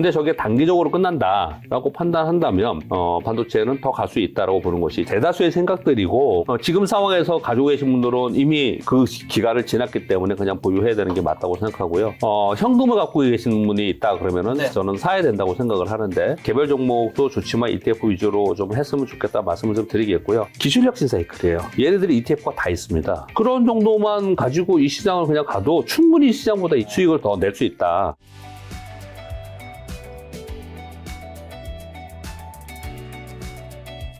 근데 저게 단기적으로 끝난다라고 판단한다면 반도체는 더 갈 수 있다라고 보는 것이 대다수의 생각들이고 지금 상황에서 가지고 계신 분들은 이미 그 기간을 지났기 때문에 그냥 보유해야 되는 게 맞다고 생각하고요. 현금을 갖고 계신 분이 있다 그러면은 네. 저는 사야 된다고 생각을 하는데 개별 종목도 좋지만 ETF 위주로 좀 했으면 좋겠다 말씀을 좀 드리겠고요. 기술혁신 사이클이에요. 얘네들이 ETF가 다 있습니다. 그런 정도만 가지고 이 시장을 그냥 가도 충분히 시장보다 이 수익을 더 낼 수 있다.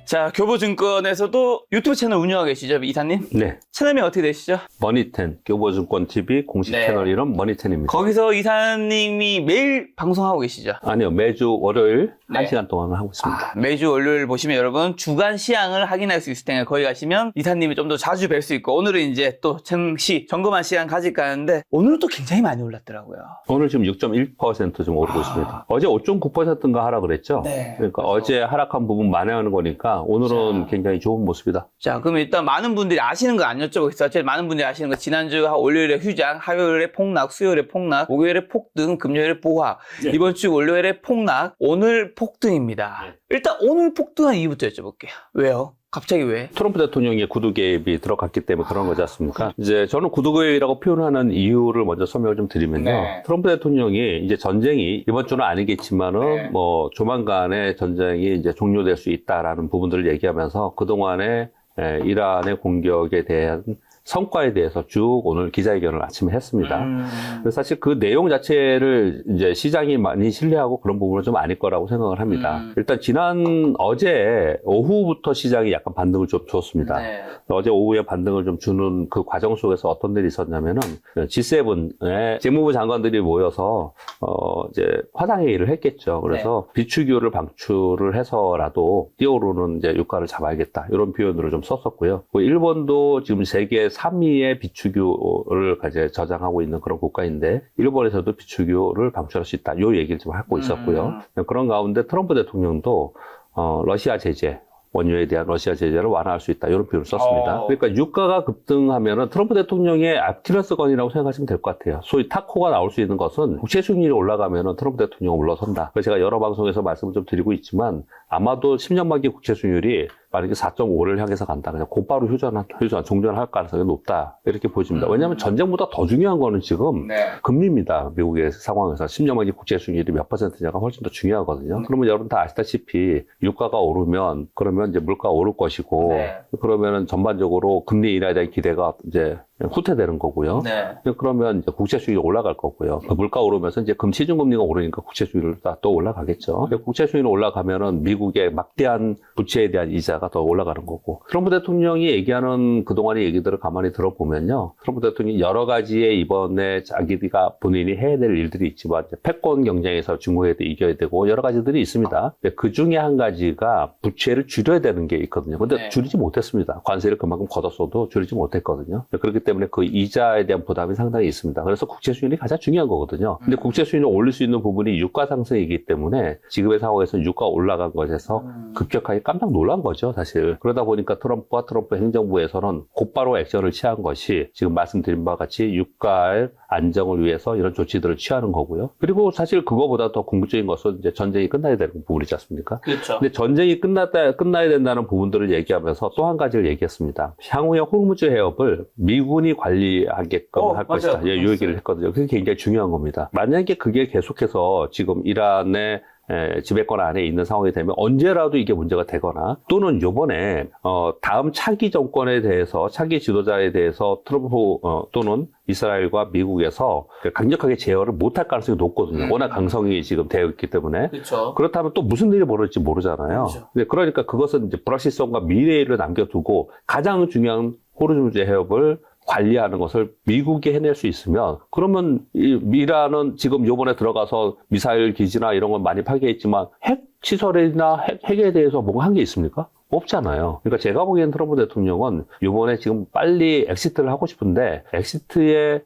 자, 교보증권에서도 유튜브 채널 운영하고 계시죠, 이사님? 네. 채널명이 어떻게 되시죠? 머니텐, 교보증권TV 공식 네. 채널 이름 머니텐입니다. 거기서 이사님이 매일 방송하고 계시죠? 아니요, 매주 월요일 네. 1시간 동안 하고 있습니다. 매주 월요일 보시면 여러분 주간 시황을 확인할 수 있을 텐데 거기 가시면 이사님이 좀 더 자주 뵐 수 있고 오늘은 이제 또 증시 점검한 시간 가질까 하는데 오늘은 또 굉장히 많이 올랐더라고요. 오늘 지금 6.1% 좀 오르고 있습니다. 어제 5.9%인가 하라 그랬죠? 네. 그러니까 어제 하락한 부분 만회하는 거니까 오늘은 굉장히 좋은 모습이다. 자, 그럼 일단 많은 분들이 아시는 거 안 여쭤보겠어요. 제일 많은 분들이 아시는 거 지난주 월요일에 휴장, 화요일에 폭락, 수요일에 폭락, 목요일에 폭등, 금요일에 보합, 네. 이번 주 월요일에 폭락, 오늘 폭등입니다. 네. 일단 오늘 폭등한 이유부터 여쭤볼게요. 왜요? 갑자기 왜? 트럼프 대통령의 구두 개입이 들어갔기 때문에 그런 거지 않습니까? 이제 저는 구두 개입이라고 표현하는 이유를 먼저 설명을 좀 드리면요. 네. 트럼프 대통령이 이제 전쟁이 이번 주는 아니겠지만은 네. 뭐 조만간에 전쟁이 이제 종료될 수 있다라는 부분들을 얘기하면서 그동안에 이란의 공격에 대한 성과에 대해서 쭉 오늘 기자회견을 아침에 했습니다. 그래서 사실 그 내용 자체를 이제 시장이 많이 신뢰하고 그런 부분은 좀 아닐 거라고 생각을 합니다. 일단 어제 오후부터 시장이 약간 반등을 좀 줬습니다. 네. 어제 오후에 반등을 좀 주는 그 과정 속에서 어떤 일이 있었냐면은 G7의 재무부 장관들이 모여서 이제 화상회의를 했겠죠. 그래서 비추교를 방출을 해서라도 뛰어오르는 이제 유가를 잡아야겠다 이런 표현들을 좀 썼었고요. 일본도 지금 세계 3위의 비추교를 이제 저장하고 있는 그런 국가인데 일본에서도 비추교를 방출할 수 있다. 이 얘기를 좀 하고 있었고요. 그런 가운데 트럼프 대통령도 러시아 제재 원유에 대한 러시아 제재를 완화할 수 있다. 이런 표현을 썼습니다. 그러니까 유가가 급등하면은 트럼프 대통령의 아킬레스건이라고 생각하시면 될 것 같아요. 소위 타코가 나올 수 있는 것은 국채 수익률이 올라가면은 트럼프 대통령은 물러선다. 그래서 제가 여러 방송에서 말씀을 좀 드리고 있지만 아마도 10년 만기 국채 수익률이 만약에 4.5를 향해서 간다. 그냥 곧바로 종전할 가능성이 높다. 이렇게 보여집니다. 왜냐하면 전쟁보다 더 중요한 거는 지금 금리입니다. 미국의 상황에서 10년 만기 국채 수익률이 몇 %냐가 훨씬 더 중요하거든요. 그러면 여러분 다 아시다시피 유가가 오르면 그러면 이제 물가가 오를 것이고 그러면은 전반적으로 금리 인하에 대한 기대가 이제 후퇴되는 거고요. 그러면 이제 국채 수익이 올라갈 거고요. 물가 오르면서 이제 시중금리가 오르니까 국채 수익률 또 올라가겠죠. 국채 수익이 올라가면은 미국의 막대한 부채에 대한 이자가 더 올라가는 거고. 트럼프 대통령이 얘기하는 그동안의 얘기들을 가만히 들어보면요. 트럼프 대통령이 여러 가지의 이번에 자기가 본인이 해야 될 일들이 있지만 패권 경쟁에서 중국에도 이겨야 되고 여러 가지들이 있습니다. 그 중에 한 가지가 부채를 줄여야 되는 게 있거든요. 근데 줄이지 못했습니다. 관세를 그만큼 걷었어도 줄이지 못했거든요. 그렇기 때문에 그 이자에 대한 부담이 상당히 있습니다. 그래서 국채 수익률이 가장 중요한 거거든요. 근데 국채 수익률을 올릴 수 있는 부분이 유가 상승이기 때문에 지금의 상황에서 유가 올라간 것에서 급격하게 깜짝 놀란 거죠, 사실. 그러다 보니까 트럼프 행정부에서는 곧바로 액션을 취한 것이 지금 말씀드린 바와 같이 유가의 안정을 위해서 이런 조치들을 취하는 거고요. 그리고 사실 그거보다 더 궁극적인 것은 이제 전쟁이 끝나야 되는 부분이지 않습니까? 그렇죠. 근데 전쟁이 끝나야 된다는 부분들을 얘기하면서 또 한 가지를 얘기했습니다. 향후에 호르무즈 해협을 미군이 관리하게끔 할 것이다. 이 얘기를 했거든요. 그게 굉장히 중요한 겁니다. 만약에 그게 계속해서 지금 이란의 지배권 안에 있는 상황이 되면 언제라도 이게 문제가 되거나 또는 요번에 다음 차기 정권에 대해서 차기 지도자에 대해서 트럼프 또는 이스라엘과 미국에서 강력하게 제어를 못할 가능성이 높거든요. 워낙 강성이 지금 되어 있기 때문에. 그렇죠. 그렇다면 또 무슨 일이 벌어질지 모르잖아요. 그러니까 그것은 이제 불확실성과 미래를 남겨두고 가장 중요한 호르무즈 해협을 관리하는 것을 미국이 해낼 수 있으면 그러면 이란은 지금 요번에 들어가서 미사일 기지나 이런 건 많이 파괴했지만 핵 시설이나 핵에 대해서 뭔가 한 게 있습니까? 없잖아요. 그러니까 제가 보기엔 트럼프 대통령은 요번에 지금 빨리 엑시트를 하고 싶은데 엑시트의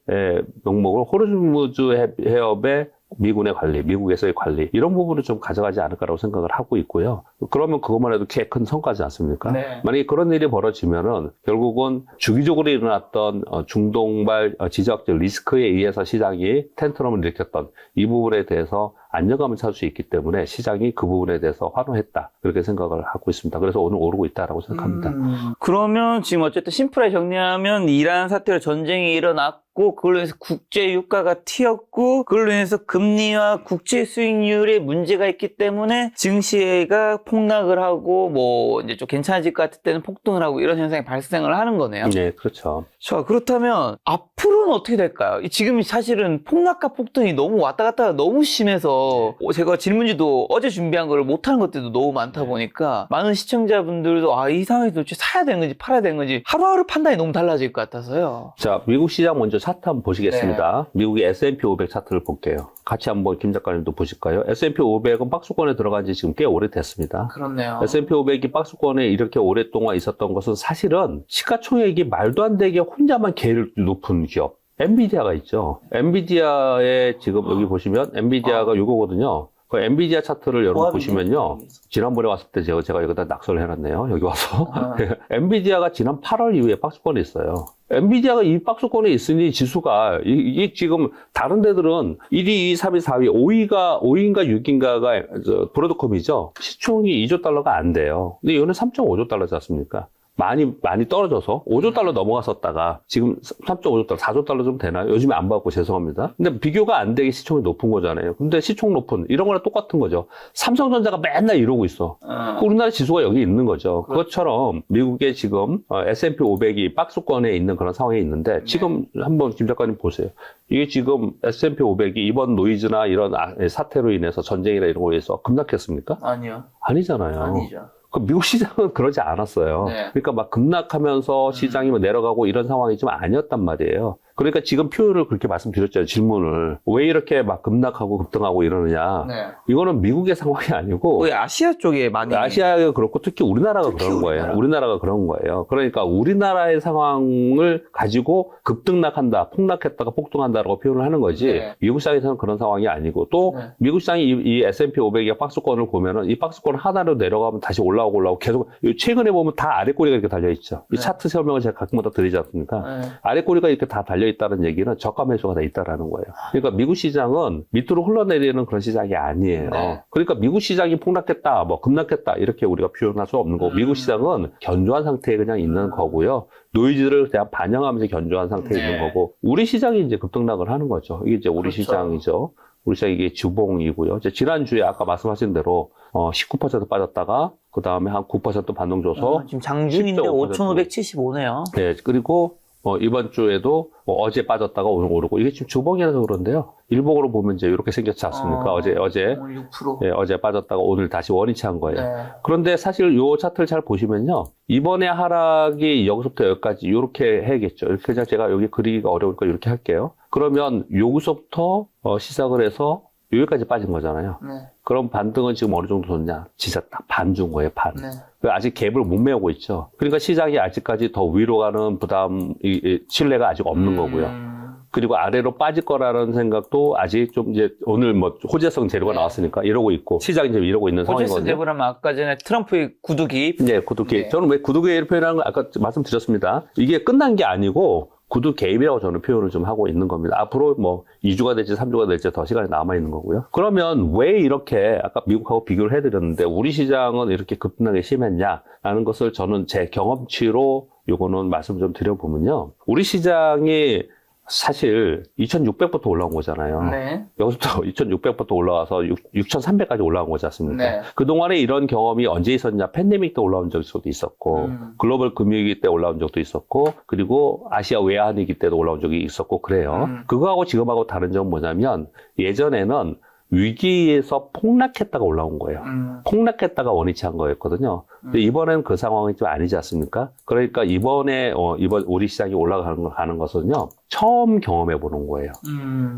명목을 호르무즈 해협의 미군의 관리, 미국에서의 관리 이런 부분을 좀 가져가지 않을까라고 생각을 하고 있고요. 그러면 그것만 해도 꽤 큰 성과지 않습니까? 만약에 그런 일이 벌어지면은 결국은 주기적으로 일어났던 중동발 지정학적 리스크에 의해서 시장이 텐트럼을 일으켰던 이 부분에 대해서 안정감을 찾을 수 있기 때문에 시장이 그 부분에 대해서 환호했다. 그렇게 생각을 하고 있습니다. 그래서 오늘 오르고 있다라고 생각합니다. 그러면 지금 어쨌든 심플하게 정리하면 이란 사태로 전쟁이 일어났고 그걸로 인해서 국제 유가가 튀었고 그걸로 인해서 금리와 국제 수익률에 문제가 있기 때문에 증시가 폭락을 하고 뭐 이제 좀 괜찮아질 것 같을 때는 폭등을 하고 이런 현상이 발생을 하는 거네요. 네, 그렇죠. 자, 그렇다면 앞으로는 어떻게 될까요? 지금 사실은 폭락과 폭등이 너무 왔다 갔다 너무 심해서 제가 질문지도 어제 준비한 거를 못하는 것들도 너무 많다 보니까 많은 시청자분들도 이 상황에서 도대체 사야 되는 건지 팔아야 되는 건지 하루하루 판단이 너무 달라질 것 같아서요. 자, 미국 시장 먼저 차트 한번 보시겠습니다. 미국의 S&P 500 차트를 볼게요. 같이 한번 김 작가님도 보실까요? S&P 500은 박스권에 들어간 지 지금 꽤 오래됐습니다. 그렇네요. S&P 500이 박스권에 이렇게 오랫동안 있었던 것은 사실은 시가총액이 말도 안 되게 혼자만 제일 높은 기업. 엔비디아가 있죠. 엔비디아의 지금 여기 보시면 엔비디아가 요거거든요. 그 엔비디아 차트를 여러분 보시면요. 지난번에 왔을 때 제가 여기다 낙서를 해놨네요. 여기 와서. 엔비디아가 지난 8월 이후에 박스권에 있어요. 엔비디아가 이 박스권에 있으니 지수가, 이게 지금 다른 데들은 1위, 2위, 3위, 4위, 5위인가 6위인가가 브로드컴이죠. 시총이 2조 달러가 안 돼요. 근데 이거는 3.5조 달러지 않습니까? 많이 떨어져서 5조 달러 넘어갔었다가 지금 3.5조 달러, 4조 달러 좀 되나요? 요즘에 안 받고 죄송합니다. 근데 비교가 안 되게 시총이 높은 거잖아요. 근데 시총 높은 이런 거랑 똑같은 거죠. 삼성전자가 맨날 이러고 있어. 우리나라 지수가 여기 있는 거죠. 그것처럼 미국의 지금 S&P 500이 박스권에 있는 그런 상황이 있는데 지금 한번 김 작가님 보세요. 이게 지금 S&P 500이 이번 노이즈나 이런 사태로 인해서 전쟁이나 이런 거에 의해서 급락했습니까? 아니요. 아니잖아요. 아니죠. 미국 시장은 그러지 않았어요. 네. 그러니까 막 급락하면서 시장이 뭐 내려가고 이런 상황이 좀 아니었단 말이에요. 그러니까 지금 표현을 그렇게 말씀드렸잖아요. 질문을. 왜 이렇게 막 급락하고 급등하고 이러느냐. 네. 이거는 미국의 상황이 아니고 거의 아시아 쪽에 많이. 아시아가 그렇고 특히 우리나라가 그런 거예요. 우리나라가 그런 거예요. 그러니까 우리나라의 상황을 가지고 급등락한다, 폭락했다가 폭등한다라고 표현을 하는 거지. 네. 미국 시장에서는 그런 상황이 아니고 또 네. 미국 시장이 이 S&P 500의 박스권을 보면은 이 박스권 하나로 내려가면 다시 올라오고 계속 최근에 보면 다 아래 꼬리가 이렇게 달려 있죠. 이 네. 차트 설명을 제가 가끔마다 드리지 않습니까? 네. 아래 꼬리가 이렇게 다 달려 있다는 얘기는 저가 매수가 다 있다라는 거예요. 그러니까 미국 시장은 밑으로 흘러내리는 그런 시장이 아니에요. 네. 그러니까 미국 시장이 폭락했다, 뭐 급락했다 이렇게 우리가 표현할 수 없는 거고 미국 시장은 견조한 상태에 그냥 있는 거고요. 노이즈를 그냥 반영하면서 견조한 상태에 네. 있는 거고 우리 시장이 이제 급등락을 하는 거죠. 이게 이제 우리 그렇죠. 시장이죠. 우리 시장 이게 주봉이고요. 이제 지난주에 아까 말씀하신 대로 19% 빠졌다가 그 다음에 한 9% 반등 줘서 지금 장중인데 10.5%. 5,575네요. 네, 그리고 이번 주에도 어제 빠졌다가 오늘 오르고 이게 지금 주봉이라서 그런데요. 일봉으로 보면 이제 이렇게 생겼지 않습니까? 어제 6%. 네, 어제 빠졌다가 오늘 다시 원위치 한 거예요. 네. 그런데 사실 요 차트를 잘 보시면요. 이번에 하락이 여기서부터 여기까지 이렇게 해야겠죠. 이렇게 제가 여기 그리기가 어려우니까 이렇게 할게요. 그러면 여기서부터 시작을 해서 여기까지 빠진 거잖아요. 네. 그럼 반등은 지금 어느 정도 줬냐? 진짜 딱 반 준 거예요, 반. 네. 아직 갭을 못 메우고 있죠. 그러니까 시장이 아직까지 더 위로 가는 부담, 신뢰가 아직 없는 거고요. 그리고 아래로 빠질 거라는 생각도 아직 좀 이제 오늘 뭐 호재성 재료가 네. 나왔으니까 이러고 있고 시장이 지금 이러고 있는 호재성 상황이거든요. 재벌하면 아까 전에 트럼프의 구두 기입. 네, 구두 개입. 네. 저는 왜 구두 개입을 표현하는 거 아까 말씀드렸습니다. 이게 끝난 게 아니고 구두 개입이라고 저는 표현을 좀 하고 있는 겁니다. 앞으로 뭐 2주가 될지 3주가 될지 더 시간이 남아있는 거고요. 그러면 왜 이렇게 아까 미국하고 비교를 해드렸는데 우리 시장은 이렇게 급등하게 심했냐라는 것을 저는 제 경험치로 요거는 말씀 좀 드려보면요. 우리 시장이 사실 2,600부터 올라온 거잖아요. 네. 여기서부터 2,600부터 올라와서 6,300까지 올라온 거지 않습니까? 네. 그동안에 이런 경험이 언제 있었냐? 팬데믹 때 올라온 적도 있었고, 글로벌 금융위기 때 올라온 적도 있었고, 그리고 아시아 외환위기 때도 올라온 적이 있었고, 그래요. 그거하고 지금하고 다른 점은 뭐냐면, 예전에는 위기에서 폭락했다가 올라온 거예요. 폭락했다가 원위치 한 거였거든요. 근데 이번엔 그 상황이 좀 아니지 않습니까? 그러니까 이번 우리 시장이 올라가는 것은요, 처음 경험해 보는 거예요.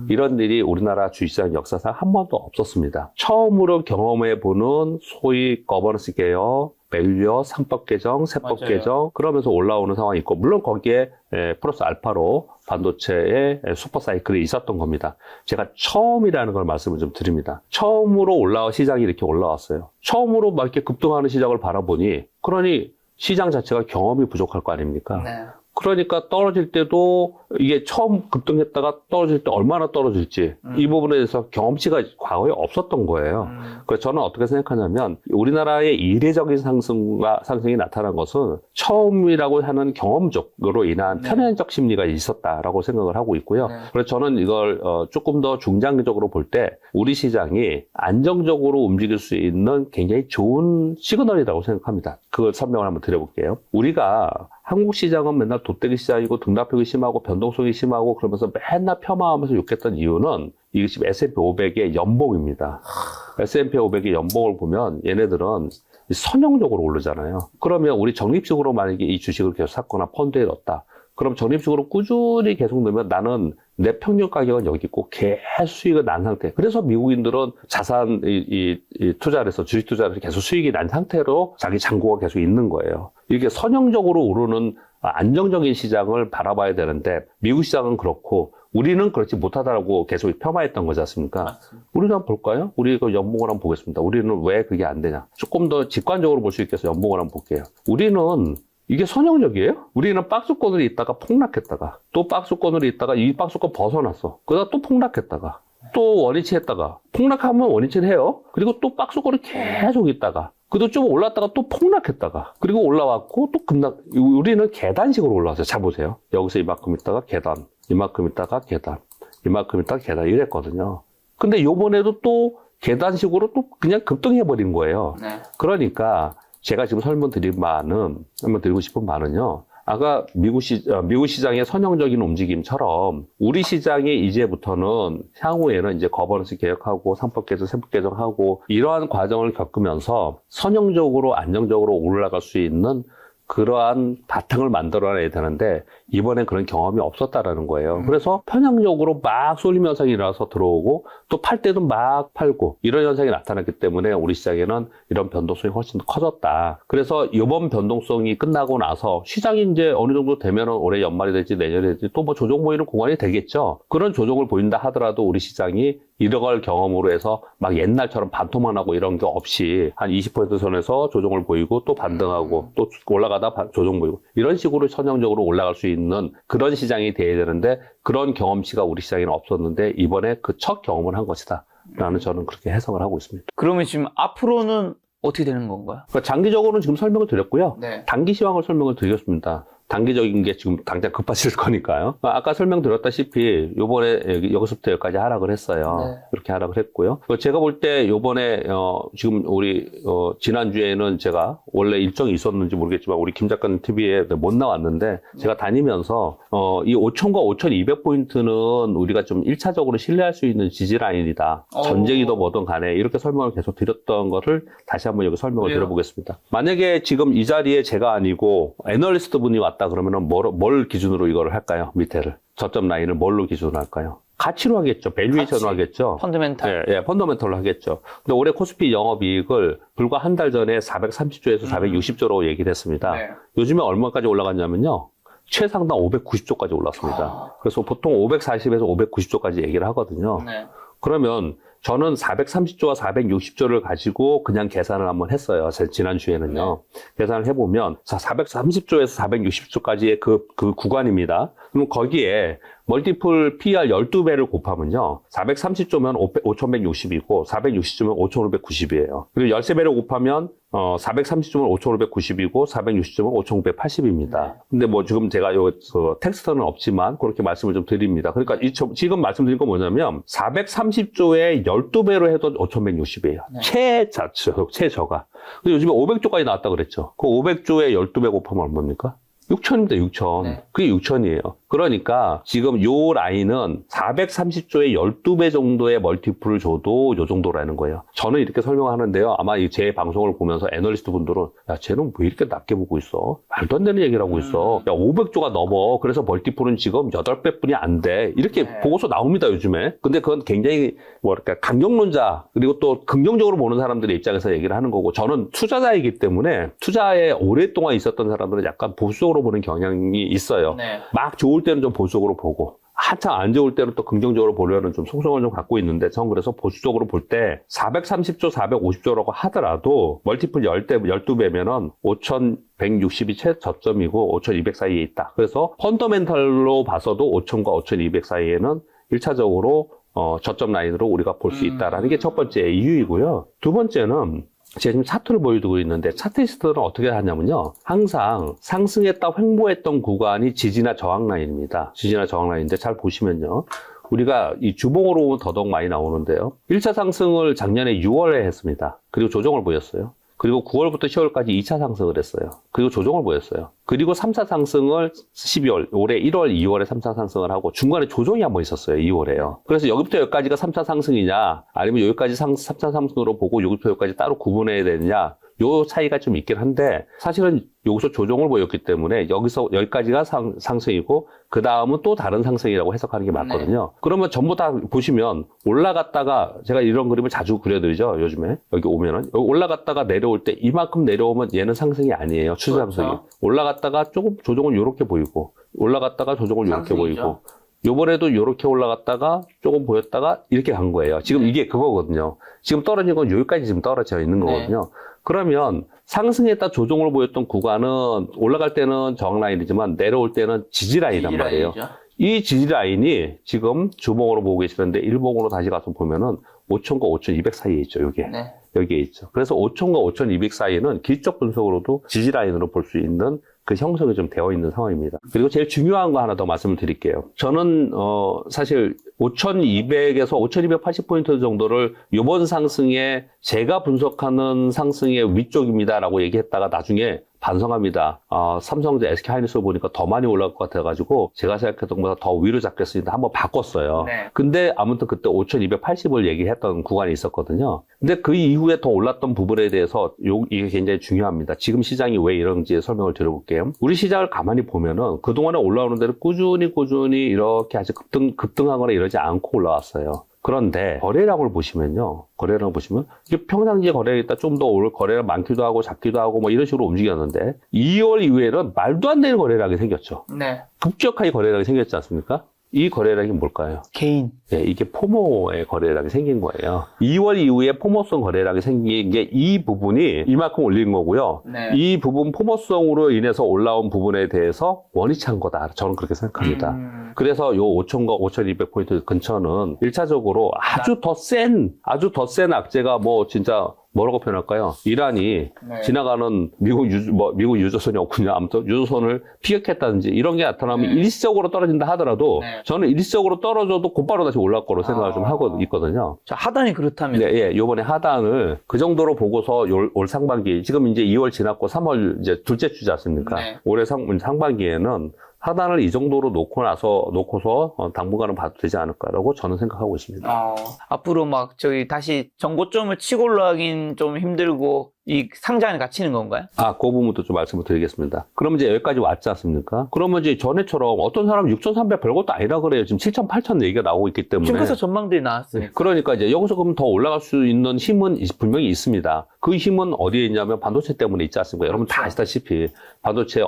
이런 일이 우리나라 주식시장 역사상 한 번도 없었습니다. 처음으로 경험해 보는 소위 거버넌스 개혁, 밸류어, 상법 개정, 세법 맞아요. 개정 그러면서 올라오는 상황이 있고 물론 거기에 플러스 알파로 반도체의 슈퍼 사이클이 있었던 겁니다. 제가 처음이라는 걸 말씀을 좀 드립니다. 처음으로 시장이 이렇게 올라왔어요. 처음으로 막 이렇게 급등하는 시장을 바라보니 그러니 시장 자체가 경험이 부족할 거 아닙니까? 네. 그러니까 떨어질 때도 이게 처음 급등했다가 떨어질 때 얼마나 떨어질지 이 부분에 대해서 경험치가 과거에 없었던 거예요. 그래서 저는 어떻게 생각하냐면 우리나라의 이례적인 상승이 나타난 것은 처음이라고 하는 경험적으로 인한 편향적 심리가 있었다라고 생각을 하고 있고요. 그래서 저는 이걸 조금 더 중장기적으로 볼 때 우리 시장이 안정적으로 움직일 수 있는 굉장히 좋은 시그널이라고 생각합니다. 그걸 설명을 한번 드려볼게요. 우리가 한국 시장은 맨날 돗대기 시장이고 등락폭이 심하고 변동성이 심하고 그러면서 맨날 폄하하면서 욕했던 이유는 이게 지금 S&P 500의 연봉입니다. S&P 500의 연봉을 보면 얘네들은 선형적으로 오르잖아요. 그러면 우리 적립식으로 만약에 이 주식을 계속 샀거나 펀드에 넣었다. 그럼 적립식으로 꾸준히 계속 넣으면 나는 내 평균 가격은 여기 있고 계속 수익은 난 상태. 그래서 미국인들은 자산 투자를 해서 주식 투자를 해서 계속 수익이 난 상태로 자기 잔고가 계속 있는 거예요. 이렇게 선형적으로 오르는 안정적인 시장을 바라봐야 되는데 미국 시장은 그렇고 우리는 그렇지 못하다라고 계속 폄하했던 거지 않습니까? 맞습니다. 우리는 한번 볼까요? 우리 그 연봉을 한번 보겠습니다. 우리는 왜 그게 안 되냐? 조금 더 직관적으로 볼 수 있게 해서 연봉을 한번 볼게요. 우리는 이게 선형적이에요? 우리는 박스권으로 있다가 폭락했다가 또 박스권으로 있다가 이 박스권 벗어났어. 그러다 또 폭락했다가 또 원위치 했다가 폭락하면 원위치를 해요. 그리고 또 박스권을 계속 있다가 그래도 좀 올랐다가 또 폭락했다가 그리고 올라왔고 또 급락. 우리는 계단식으로 올라왔어요. 자 보세요. 여기서 이만큼 있다가 계단, 이만큼 있다가 계단, 이만큼 있다가 계단 이랬거든요. 근데 요번에도 또 계단식으로 또 그냥 급등해버린 거예요. 네. 그러니까 제가 지금 한번 드리고 싶은 말은요. 아까 미국 시장의 선형적인 움직임처럼 우리 시장이 이제부터는 향후에는 이제 거버넌스 개혁하고 상법 개정, 세법 개정하고 이러한 과정을 겪으면서 선형적으로 안정적으로 올라갈 수 있는 그러한 바탕을 만들어내야 되는데 이번엔 그런 경험이 없었다라는 거예요. 그래서 편향적으로 막 쏠림 현상이 일어나서 들어오고 또 팔 때도 막 팔고 이런 현상이 나타났기 때문에 우리 시장에는 이런 변동성이 훨씬 더 커졌다. 그래서 이번 변동성이 끝나고 나서 시장이 이제 어느 정도 되면은 올해 연말이 될지 내년이 될지 또 뭐 조정 보이는 공간이 되겠죠. 그런 조정을 보인다 하더라도 우리 시장이 이러걸 경험으로 해서 막 옛날처럼 반토막 나고 이런 게 없이 한 20% 선에서 조정을 보이고 또 반등하고 또 올라가다 조정 보이고 이런 식으로 선형적으로 올라갈 수 있는 그런 시장이 돼야 되는데 그런 경험치가 우리 시장에는 없었는데 이번에 그 첫 경험을 한 것이다 라는 저는 그렇게 해석을 하고 있습니다. 그러면 지금 앞으로는 어떻게 되는 건가요? 그러니까 장기적으로는 지금 설명을 드렸고요. 네. 단기 시황을 설명을 드렸습니다. 단기적인 게 지금 당장 급하실 거니까요. 아까 설명드렸다시피 요번에 여기서부터 여기까지 하락을 했어요. 네. 그렇게 하락을 했고요. 제가 볼 때 요번에 지금 우리 지난주에는 제가 원래 일정이 있었는지 모르겠지만 우리 김 작가님 TV에 못 나왔는데 제가 다니면서 이 5,000과 5,200포인트는 우리가 좀 1차적으로 신뢰할 수 있는 지지라인이다. 전쟁이든 뭐든 간에 이렇게 설명을 계속 드렸던 것을 다시 한번 여기 설명을 드려보겠습니다. 만약에 지금 이 자리에 제가 아니고 애널리스트 분이 왔다 그러면은 뭘 기준으로 이거를 할까요? 밑에를. 저점 라인을 뭘로 기준으로 할까요? 가치로 하겠죠. 밸류에이션으로 하겠죠. 펀더멘탈. 예, 펀더멘털로 하겠죠. 근데 올해 코스피 영업이익을 불과 한 달 전에 430조에서 460조로 얘기를 했습니다. 네. 요즘에 얼마까지 올라갔냐면요. 최상당 590조까지 올랐습니다. 그래서 보통 540에서 590조까지 얘기를 하거든요. 네. 그러면 저는 430조와 460조를 가지고 그냥 계산을 한번 했어요. 지난주에는요. 계산을 해보면 430조에서 460조까지의 그 구간입니다. 그럼 거기에 멀티플 PER 12배를 곱하면요. 430조면 5,160이고 460조면 5,590이에요. 그리고 13배를 곱하면 430조면 5,590이고 460조면 5,980입니다. 근데 뭐 지금 제가 텍스트는 없지만 그렇게 말씀을 좀 드립니다. 그러니까 지금 말씀드린 건 뭐냐면 430조에 12배로 해도 5,160이에요. 최저가. 근데 요즘에 500조까지 나왔다 그랬죠. 그 500조에 12배 곱하면 얼마입니까? 6천입니다, 6천. 네. 그게 6천이에요. 그러니까 지금 요 라인은 430조에 12배 정도의 멀티플을 줘도 요 정도라는 거예요. 저는 이렇게 설명하는데요. 아마 제 방송을 보면서 애널리스트 분들은 야, 쟤는 왜 이렇게 낮게 보고 있어? 말도 안 되는 얘기를 하고 있어. 야, 500조가 넘어. 그래서 멀티플은 지금 8배뿐이 안 돼. 이렇게 보고서 나옵니다, 요즘에. 근데 그건 굉장히 뭐랄까 강경론자 그리고 또 긍정적으로 보는 사람들의 입장에서 얘기를 하는 거고 저는 투자자이기 때문에 투자에 오랫동안 있었던 사람들은 약간 보수적으로 보는 경향이 있어요. 네. 막 좋을 때는 좀 보수적으로 보고 한창 안 좋을 때는 또 긍정적으로 보려는 좀 속성을 좀 갖고 있는데, 전 그래서 보수적으로 볼 때 430조, 450조라고 하더라도 멀티플 10배, 12배면은 5,160이 최저점이고 5,200 사이에 있다. 그래서 펀더멘탈로 봐서도 5,000과 5,200 사이에는 1차적으로 저점 라인으로 우리가 볼 수 있다라는 게 첫 번째 이유이고요. 두 번째는 제가 지금 차트를 보여두고 있는데, 차트리스트는 어떻게 하냐면요, 항상 상승했다 횡보했던 구간이 지지나 저항 라인입니다. 지지나 저항 라인인데, 잘 보시면요, 우리가 이 주봉으로 보면 더더욱 많이 나오는데요, 1차 상승을 작년에 6월에 했습니다. 그리고 조정을 보였어요. 그리고 9월부터 10월까지 2차 상승을 했어요. 그리고 조정을 보였어요. 그리고 3차 상승을 12월, 올해 1월, 2월에 3차 상승을 하고 중간에 조정이 한번 있었어요. 2월에요. 그래서 여기부터 여기까지가 3차 상승이냐, 아니면 여기까지 3차 상승으로 보고 여기부터 여기까지 따로 구분해야 되느냐, 요 차이가 좀 있긴 한데, 사실은 여기서 조정을 보였기 때문에 여기서 여기까지가 상승이고 그 다음은 또 다른 상승이라고 해석하는 게 맞거든요. 그러면 전부 다 보시면 올라갔다가, 제가 이런 그림을 자주 그려드리죠, 요즘에. 여기 오면은 여기 올라갔다가 내려올 때 이만큼 내려오면 얘는 상승이 아니에요. 추세 상승이. 그렇죠. 올라갔다가 조금 조정을 요렇게 보이고, 올라갔다가 조정을 요렇게 보이고, 요번에도 요렇게 올라갔다가 조금 보였다가 이렇게 간 거예요. 지금 이게 그거거든요. 지금 떨어진 건 여기까지 지금 떨어져 있는 거거든요. 그러면 상승했다 조정을 보였던 구간은 올라갈 때는 저항 라인이지만 내려올 때는 지지 라인이란 말이에요. 이 지지 라인이 지금 주봉으로 보고 계시는데 일봉으로 다시 가서 보면은 5,000과 5,200 사이에 있죠. 여기에 있죠. 그래서 5,000과 5,200 사이는 기적 분석으로도 지지 라인으로 볼 수 있는 그 형성이 좀 되어 있는 상황입니다. 그리고 제일 중요한 거 하나 더 말씀을 드릴게요. 저는 사실 5,200에서 5,280포인트 정도를 이번 상승에 제가 분석하는 상승의 위쪽입니다라고 얘기했다가 나중에 반성합니다. 삼성전자, SK하이닉스 보니까 더 많이 올라갈 것 같아가지고 제가 생각했던 것보다 더 위로 잡겠습니다. 한번 바꿨어요. 근데 아무튼 그때 5,280을 얘기했던 구간이 있었거든요. 근데 그 이후에 더 올랐던 부분에 대해서 이게 굉장히 중요합니다. 지금 시장이 왜 이런지 설명을 드려볼게요. 우리 시장을 가만히 보면은 그동안에 올라오는 데는 꾸준히 이렇게 아주 급등하거나 이러지 않고 올라왔어요. 그런데 거래량을 보시면요. 거래량을 보시면 이게 평상시에 거래량이 있다 좀 더 올 거래량 많기도 하고 작기도 하고 뭐 이런 식으로 움직였는데 2월 이후에는 말도 안 되는 거래량이 생겼죠. 급격하게 거래량이 생겼지 않습니까? 이 거래량이 뭘까요? 개인. 네, 이게 포모의 거래량이 생긴 거예요. 2월 이후에 포모성 거래량이 생긴 게 이 부분이 이만큼 올린 거고요. 이 부분 포모성으로 인해서 올라온 부분에 대해서 원위치한 거다. 저는 그렇게 생각합니다. 그래서 요 5,000과 5,200포인트 근처는 1차적으로 아주 더 센 악재가 뭐 진짜 뭐라고 표현할까요? 이란이 지나가는 미국 유조선이 없군요. 아무튼 유조선을 피격했다든지 이런 게 나타나면 일시적으로 떨어진다 하더라도 저는 일시적으로 떨어져도 곧바로 다시 올라갈 거로 생각을 좀 하고 있거든요. 자, 하단이 그렇다면. 네, 요번에 하단을 그 정도로 보고서 올 상반기, 지금 이제 2월 지났고 3월 이제 둘째 주지 않습니까? 올해 상반기에는 하단을 이 정도로 놓고서 당분간은 봐도 되지 않을까라고 저는 생각하고 있습니다. 앞으로 막 다시 정고점을 치고 올라가긴 좀 힘들고 이 상장 안에 갇히는 건가요? 그 부분도 좀 말씀을 드리겠습니다. 그러면 이제 여기까지 왔지 않습니까? 그러면 이제 전에처럼 어떤 사람은 6,300 별것도 아니라 그래요. 지금 7,000, 8,000 얘기가 나오고 있기 때문에. 지금 그래서 전망들이 나왔어요. 그러니까 이제 여기서 그럼 더 올라갈 수 있는 힘은 분명히 있습니다. 그 힘은 어디에 있냐면 반도체 때문에 있지 않습니까? 여러분 다 아시다시피 반도체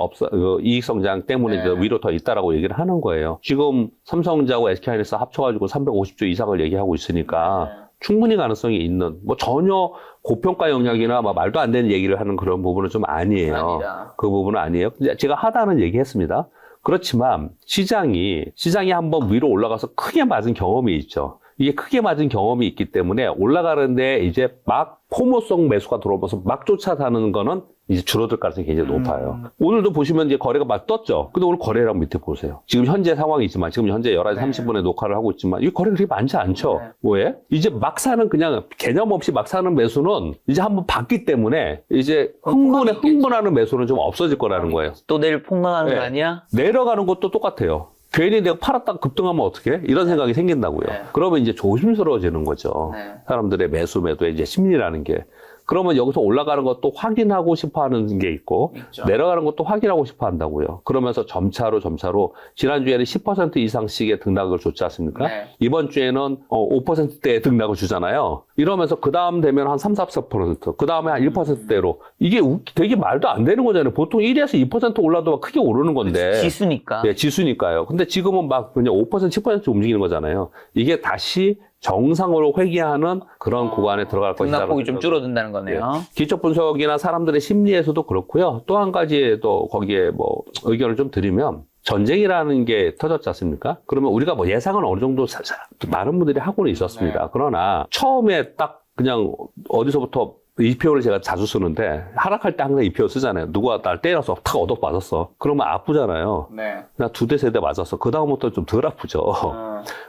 이익 성장 때문에 이제 위로 더 있다라고 얘기를 하는 거예요. 지금 삼성전자하고 SK하이닉스 합쳐가지고 350조 이상을 얘기하고 있으니까 충분히 가능성이 있는, 뭐 전혀 고평가 영역이나 막 말도 안 되는 얘기를 하는 그런 부분은 좀 아니에요. 그 부분은 아니에요. 제가 하다는 얘기했습니다. 그렇지만 시장이 한번 위로 올라가서 크게 맞은 경험이 있죠. 이게 크게 맞은 경험이 있기 때문에 올라가는데 이제 막 포모성 매수가 들어오면서 막 쫓아가는 거는 이제 줄어들 가능성이 굉장히 높아요. 오늘도 보시면 이제 거래가 막 떴죠. 근데 오늘 거래량 밑에 보세요. 지금 현재 상황이지만, 지금 현재 11시 30분에 녹화를 하고 있지만, 이 거래가 그렇게 많지 않죠. 왜? 이제 막 사는, 그냥 개념 없이 막 사는 매수는 이제 한번 봤기 때문에 이제 흥분하는 매수는 좀 없어질 거라는 거예요. 또 내일 폭락하는 거 아니야? 내려가는 것도 똑같아요. 괜히 내가 팔았다가 급등하면 어떡해? 이런 생각이 생긴다고요. 그러면 이제 조심스러워지는 거죠. 사람들의 매도의 이제 심리라는 게. 그러면 여기서 올라가는 것도 확인하고 싶어 하는 게 있고, 있죠. 내려가는 것도 확인하고 싶어 한다고요. 그러면서 점차로 지난주에는 10% 이상씩의 등락을 줬지 않습니까? 네. 이번 주에는 5%대의 등락을 주잖아요. 이러면서 그 다음 되면 한 3, 4%, 그 다음에 한 1%대로. 이게 되게 말도 안 되는 거잖아요. 보통 1에서 2% 올라도 크게 오르는 건데. 지수니까. 네, 지수니까요. 근데 지금은 막 그냥 5%, 10% 움직이는 거잖아요. 이게 다시 정상으로 회귀하는 그런 구간에 들어갈 것이다. 등락폭이 좀 줄어든다는 거네요. 기초 분석이나 사람들의 심리에서도 그렇고요. 또 한 가지 또 거기에 뭐 의견을 좀 드리면 전쟁이라는 게 터졌지 않습니까? 그러면 우리가 뭐 예상은 어느 정도 많은 분들이 하고는 있었습니다. 네. 그러나 처음에 딱 그냥 어디서부터 이 표현을 제가 자주 쓰는데 하락할 때 항상 이 표현 쓰잖아요. 누가 날 때려서 탁 얻어 맞았어. 그러면 아프잖아요. 네. 나 2대, 3대 맞았어. 그 다음부터 좀 덜 아프죠.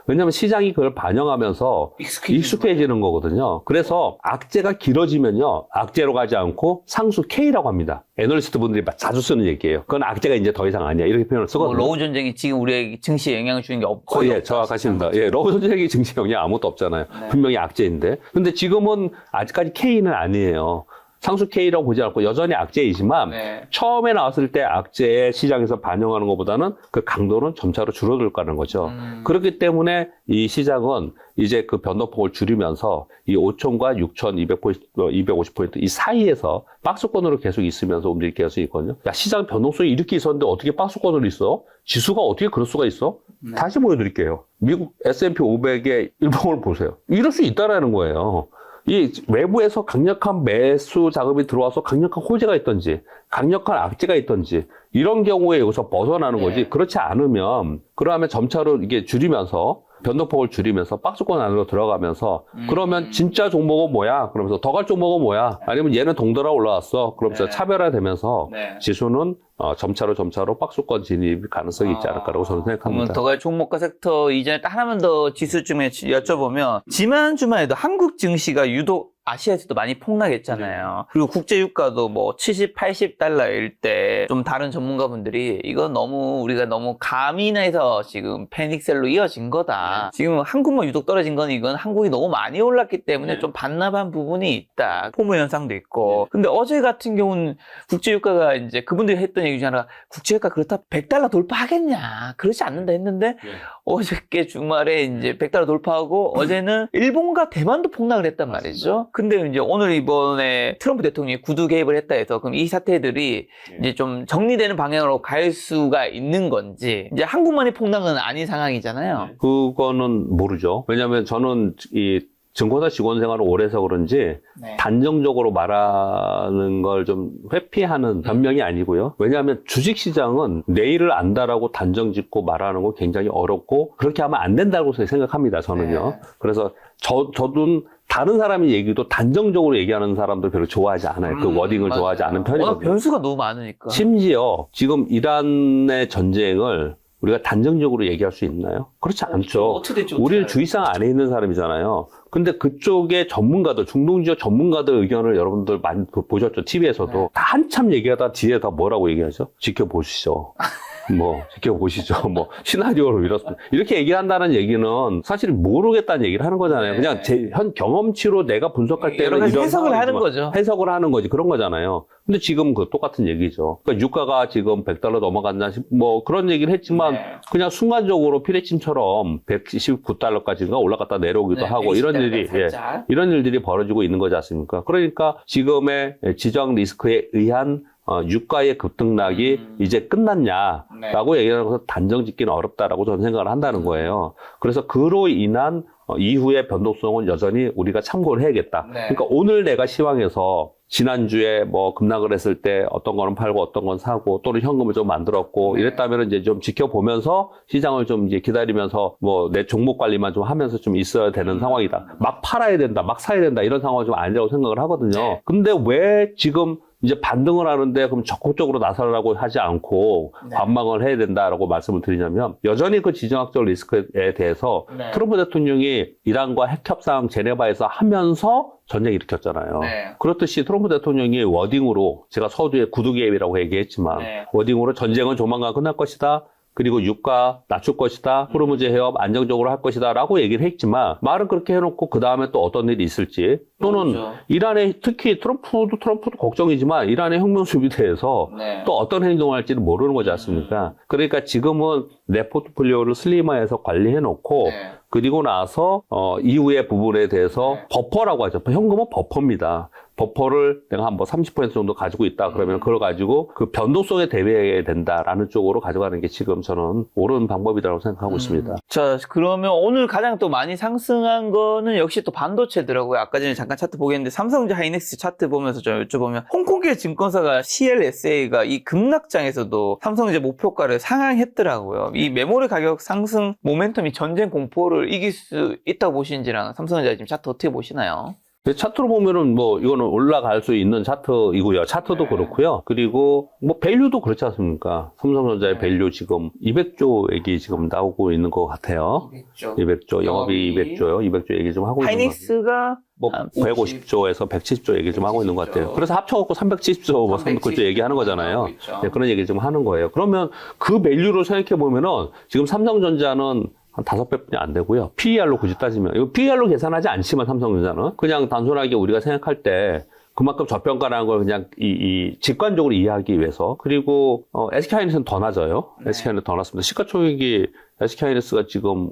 왜냐하면 시장이 그걸 반영하면서 익숙해지는 거거든요. 그래서 악재가 길어지면요. 악재로 가지 않고 상수 K라고 합니다. 애널리스트 분들이 자주 쓰는 얘기예요. 그건 악재가 이제 더 이상 아니야. 이렇게 표현을 쓰거든요. 로우 전쟁이 지금 우리에게 증시에 영향을 주는 게 없고. 예, 정확하십니다. 예, 러브 전쟁이 증시 영향 아무것도 없잖아요. 네. 분명히 악재인데. 근데 지금은 아직까지 K는 아니에요. 상수 K라고 보지 않고 여전히 악재이지만 네. 처음에 나왔을 때 악재의 시장에서 반영하는 것보다는 그 강도는 점차로 줄어들 거라는 거죠. 그렇기 때문에 이 시장은 이제 그 변동폭을 줄이면서 이 5,000과 6,250포인트 이 사이에서 박스권으로 계속 있으면서 움직일 계속 있거든요. 야, 시장 변동성이 이렇게 있었는데 어떻게 박스권으로 있어? 지수가 어떻게 그럴 수가 있어? 네. 다시 보여드릴게요. 미국 S&P 500의 일봉을 보세요. 이럴 수 있다라는 거예요. 이 외부에서 강력한 매수 자금이 들어와서 강력한 호재가 있던지 강력한 악재가 있던지 이런 경우에 여기서 벗어나는 네. 거지. 그렇지 않으면 그러면 점차로 이게 줄이면서 변동폭을 줄이면서 박스권 안으로 들어가면서 그러면 진짜 종목은 뭐야? 그러면서 더 갈 종목은 뭐야? 아니면 얘는 동돌아 올라왔어. 그러면서 네. 차별화되면서 네. 지수는 점차로 박스권 진입 가능성이 있지 않을까라고 저는 그러면 생각합니다. 더갈 종목과 섹터 이전에 딱 하나만 더 지수쯤에 여쭤보면 지난 주말에도 한국 증시가 유독 아시아에서도 많이 폭락했잖아요. 그리고 국제 유가도 뭐 70, 80달러일 때 좀 다른 전문가분들이 이건 우리가 너무 가민해서 지금 패닉셀로 이어진 거다. 지금 한국만 유독 떨어진 건 이건 한국이 너무 많이 올랐기 때문에 좀 반납한 부분이 있다. 포모 현상도 있고. 근데 어제 같은 경우는 국제 유가가 이제 그분들이 했던 얘기 중에 하나가 국제 유가 그렇다 100달러 돌파하겠냐. 그렇지 않는다 했는데 어저께 주말에 이제 100달러 돌파하고 어제는 일본과 대만도 폭락을 했단 말이죠. 근데 이제 오늘 이번에 트럼프 대통령이 구두 개입을 했다 해서 그럼 이 사태들이 이제 좀 정리되는 방향으로 갈 수가 있는 건지 이제 한국만의 폭락은 아닌 상황이잖아요. 그거는 모르죠. 왜냐하면 저는 이 증권사 직원 생활을 오래 해서 그런지 네. 단정적으로 말하는 걸 좀 회피하는 변명이 아니고요. 왜냐하면 주식시장은 내일을 안다라고 단정 짓고 말하는 거 굉장히 어렵고 그렇게 하면 안 된다고 생각합니다. 저는요. 네. 그래서 저도 다른 사람의 얘기도 단정적으로 얘기하는 사람들 별로 좋아하지 않아요. 그 워딩을 맞아요. 좋아하지 않은 워낙 편이거든요. 변수가 너무 많으니까. 심지어 지금 이란의 전쟁을 우리가 단정적으로 얘기할 수 있나요? 그렇지 않죠. 어떻게 될지 우리는 주식시장 안에 있는 사람이잖아요. 근데 그쪽의 전문가들, 중동지역 전문가들 의견을 여러분들 많이 보셨죠? TV에서도. 네. 다 한참 얘기하다 뒤에 다 뭐라고 얘기하죠? 지켜보시죠. 지켜보시죠. 시나리오로 이렇게 얘기한다는 얘기는 사실 모르겠다는 얘기를 하는 거잖아요. 네. 그냥 제 현 경험치로 내가 분석할 때는 여러 가지 이런 해석을 하는 상황이지만 거죠. 해석을 하는 거지. 그런 거잖아요. 근데 지금 그 똑같은 얘기죠. 그러니까 유가가 지금 100달러 넘어갔나, 그런 얘기를 했지만, 네. 그냥 순간적으로 피레침처럼 119달러까지가 올라갔다 내려오기도 네, 하고, 이런 120달러 일이, 살짝. 이런 일들이 벌어지고 있는 거지 않습니까? 그러니까 지금의 지정 리스크에 의한 유가의 급등락이 이제 끝났냐라고 얘기하는 것은 단정 짓기는 어렵다라고 저는 생각을 한다는 거예요. 그래서 그로 인한 이후의 변동성은 여전히 우리가 참고를 해야겠다. 네. 그러니까 오늘 내가 시황에서 지난주에 급락을 했을 때 어떤 거는 팔고 어떤 건 사고 또는 현금을 좀 만들었고 네. 이랬다면 이제 좀 지켜보면서 시장을 좀 이제 기다리면서 내 종목 관리만 좀 하면서 좀 있어야 되는 상황이다. 막 팔아야 된다, 막 사야 된다 이런 상황은 좀 아니라고 생각을 하거든요. 네. 근데 왜 지금 이제 반등을 하는데 그럼 적극적으로 나서라고 하지 않고 네. 관망을 해야 된다라고 말씀을 드리냐면 여전히 그 지정학적 리스크에 대해서 네. 트럼프 대통령이 이란과 핵협상 제네바에서 하면서 전쟁 일으켰잖아요. 네. 그렇듯이 트럼프 대통령이 워딩으로 제가 서두에 구두 개입이라고 얘기했지만 네. 워딩으로 전쟁은 조만간 끝날 것이다. 그리고 유가 낮출 것이다. 호르무즈 해협 안정적으로 할 것이다. 라고 얘기를 했지만 말은 그렇게 해놓고 그 다음에 또 어떤 일이 있을지 또는 그렇죠. 이란의 특히 트럼프도 걱정이지만 이란의 혁명 수비에 대해서 네. 또 어떤 행동을 할지는 모르는 거지 않습니까? 그러니까 지금은 내 포트폴리오를 슬림화해서 관리해놓고 네. 그리고 나서 이후의 부분에 대해서 네. 버퍼라고 하죠. 현금은 버퍼입니다. 버퍼를 내가 한 뭐 30% 정도 가지고 있다 그러면 그걸 가지고 그 변동성에 대비해야 된다라는 쪽으로 가져가는 게 지금 저는 옳은 방법이라고 생각하고 있습니다. 자, 그러면 오늘 가장 또 많이 상승한 거는 역시 또 반도체더라고요. 아까 전에 잠깐 차트 보겠는데 삼성전자 하이닉스 차트 보면서 좀 여쭤보면 홍콩계 증권사가 CLSA가 이 급락장에서도 삼성전자 목표가를 상향했더라고요. 이 메모리 가격 상승 모멘텀이 전쟁 공포를 이길 수 있다고 보시는지랑 삼성전자 지금 차트 어떻게 보시나요? 차트로 보면은 뭐 이거는 올라갈 수 있는 차트이고요. 차트도 네. 그렇고요. 그리고 뭐 밸류도 그렇지 않습니까? 삼성전자의 네. 밸류 지금 200조 얘기 지금 나오고 있는 것 같아요. 200조, 영업이 200조요. 200조 얘기 좀 하고 있는 것 같아요. 하이닉스가 뭐 150조에서 170조 얘기 좀 하고 있는 것 같아요. 그래서 합쳐갖고 370조, 뭐 300조 얘기하는 거잖아요. 네, 그런 얘기 좀 하는 거예요. 그러면 그 밸류로 생각해 보면은 지금 삼성전자는 한 5배뿐이 안 되고요. PER로 굳이 따지면. 이거 PER로 계산하지 않지만 삼성전자는 그냥 단순하게 우리가 생각할 때 그만큼 저평가라는 걸 그냥 직관적으로 이해하기 위해서. 그리고 SK하이닉스는 더 낮아요. 네. SK하이닉스 더 낮습니다. 시가총액이 SK하이닉스가 지금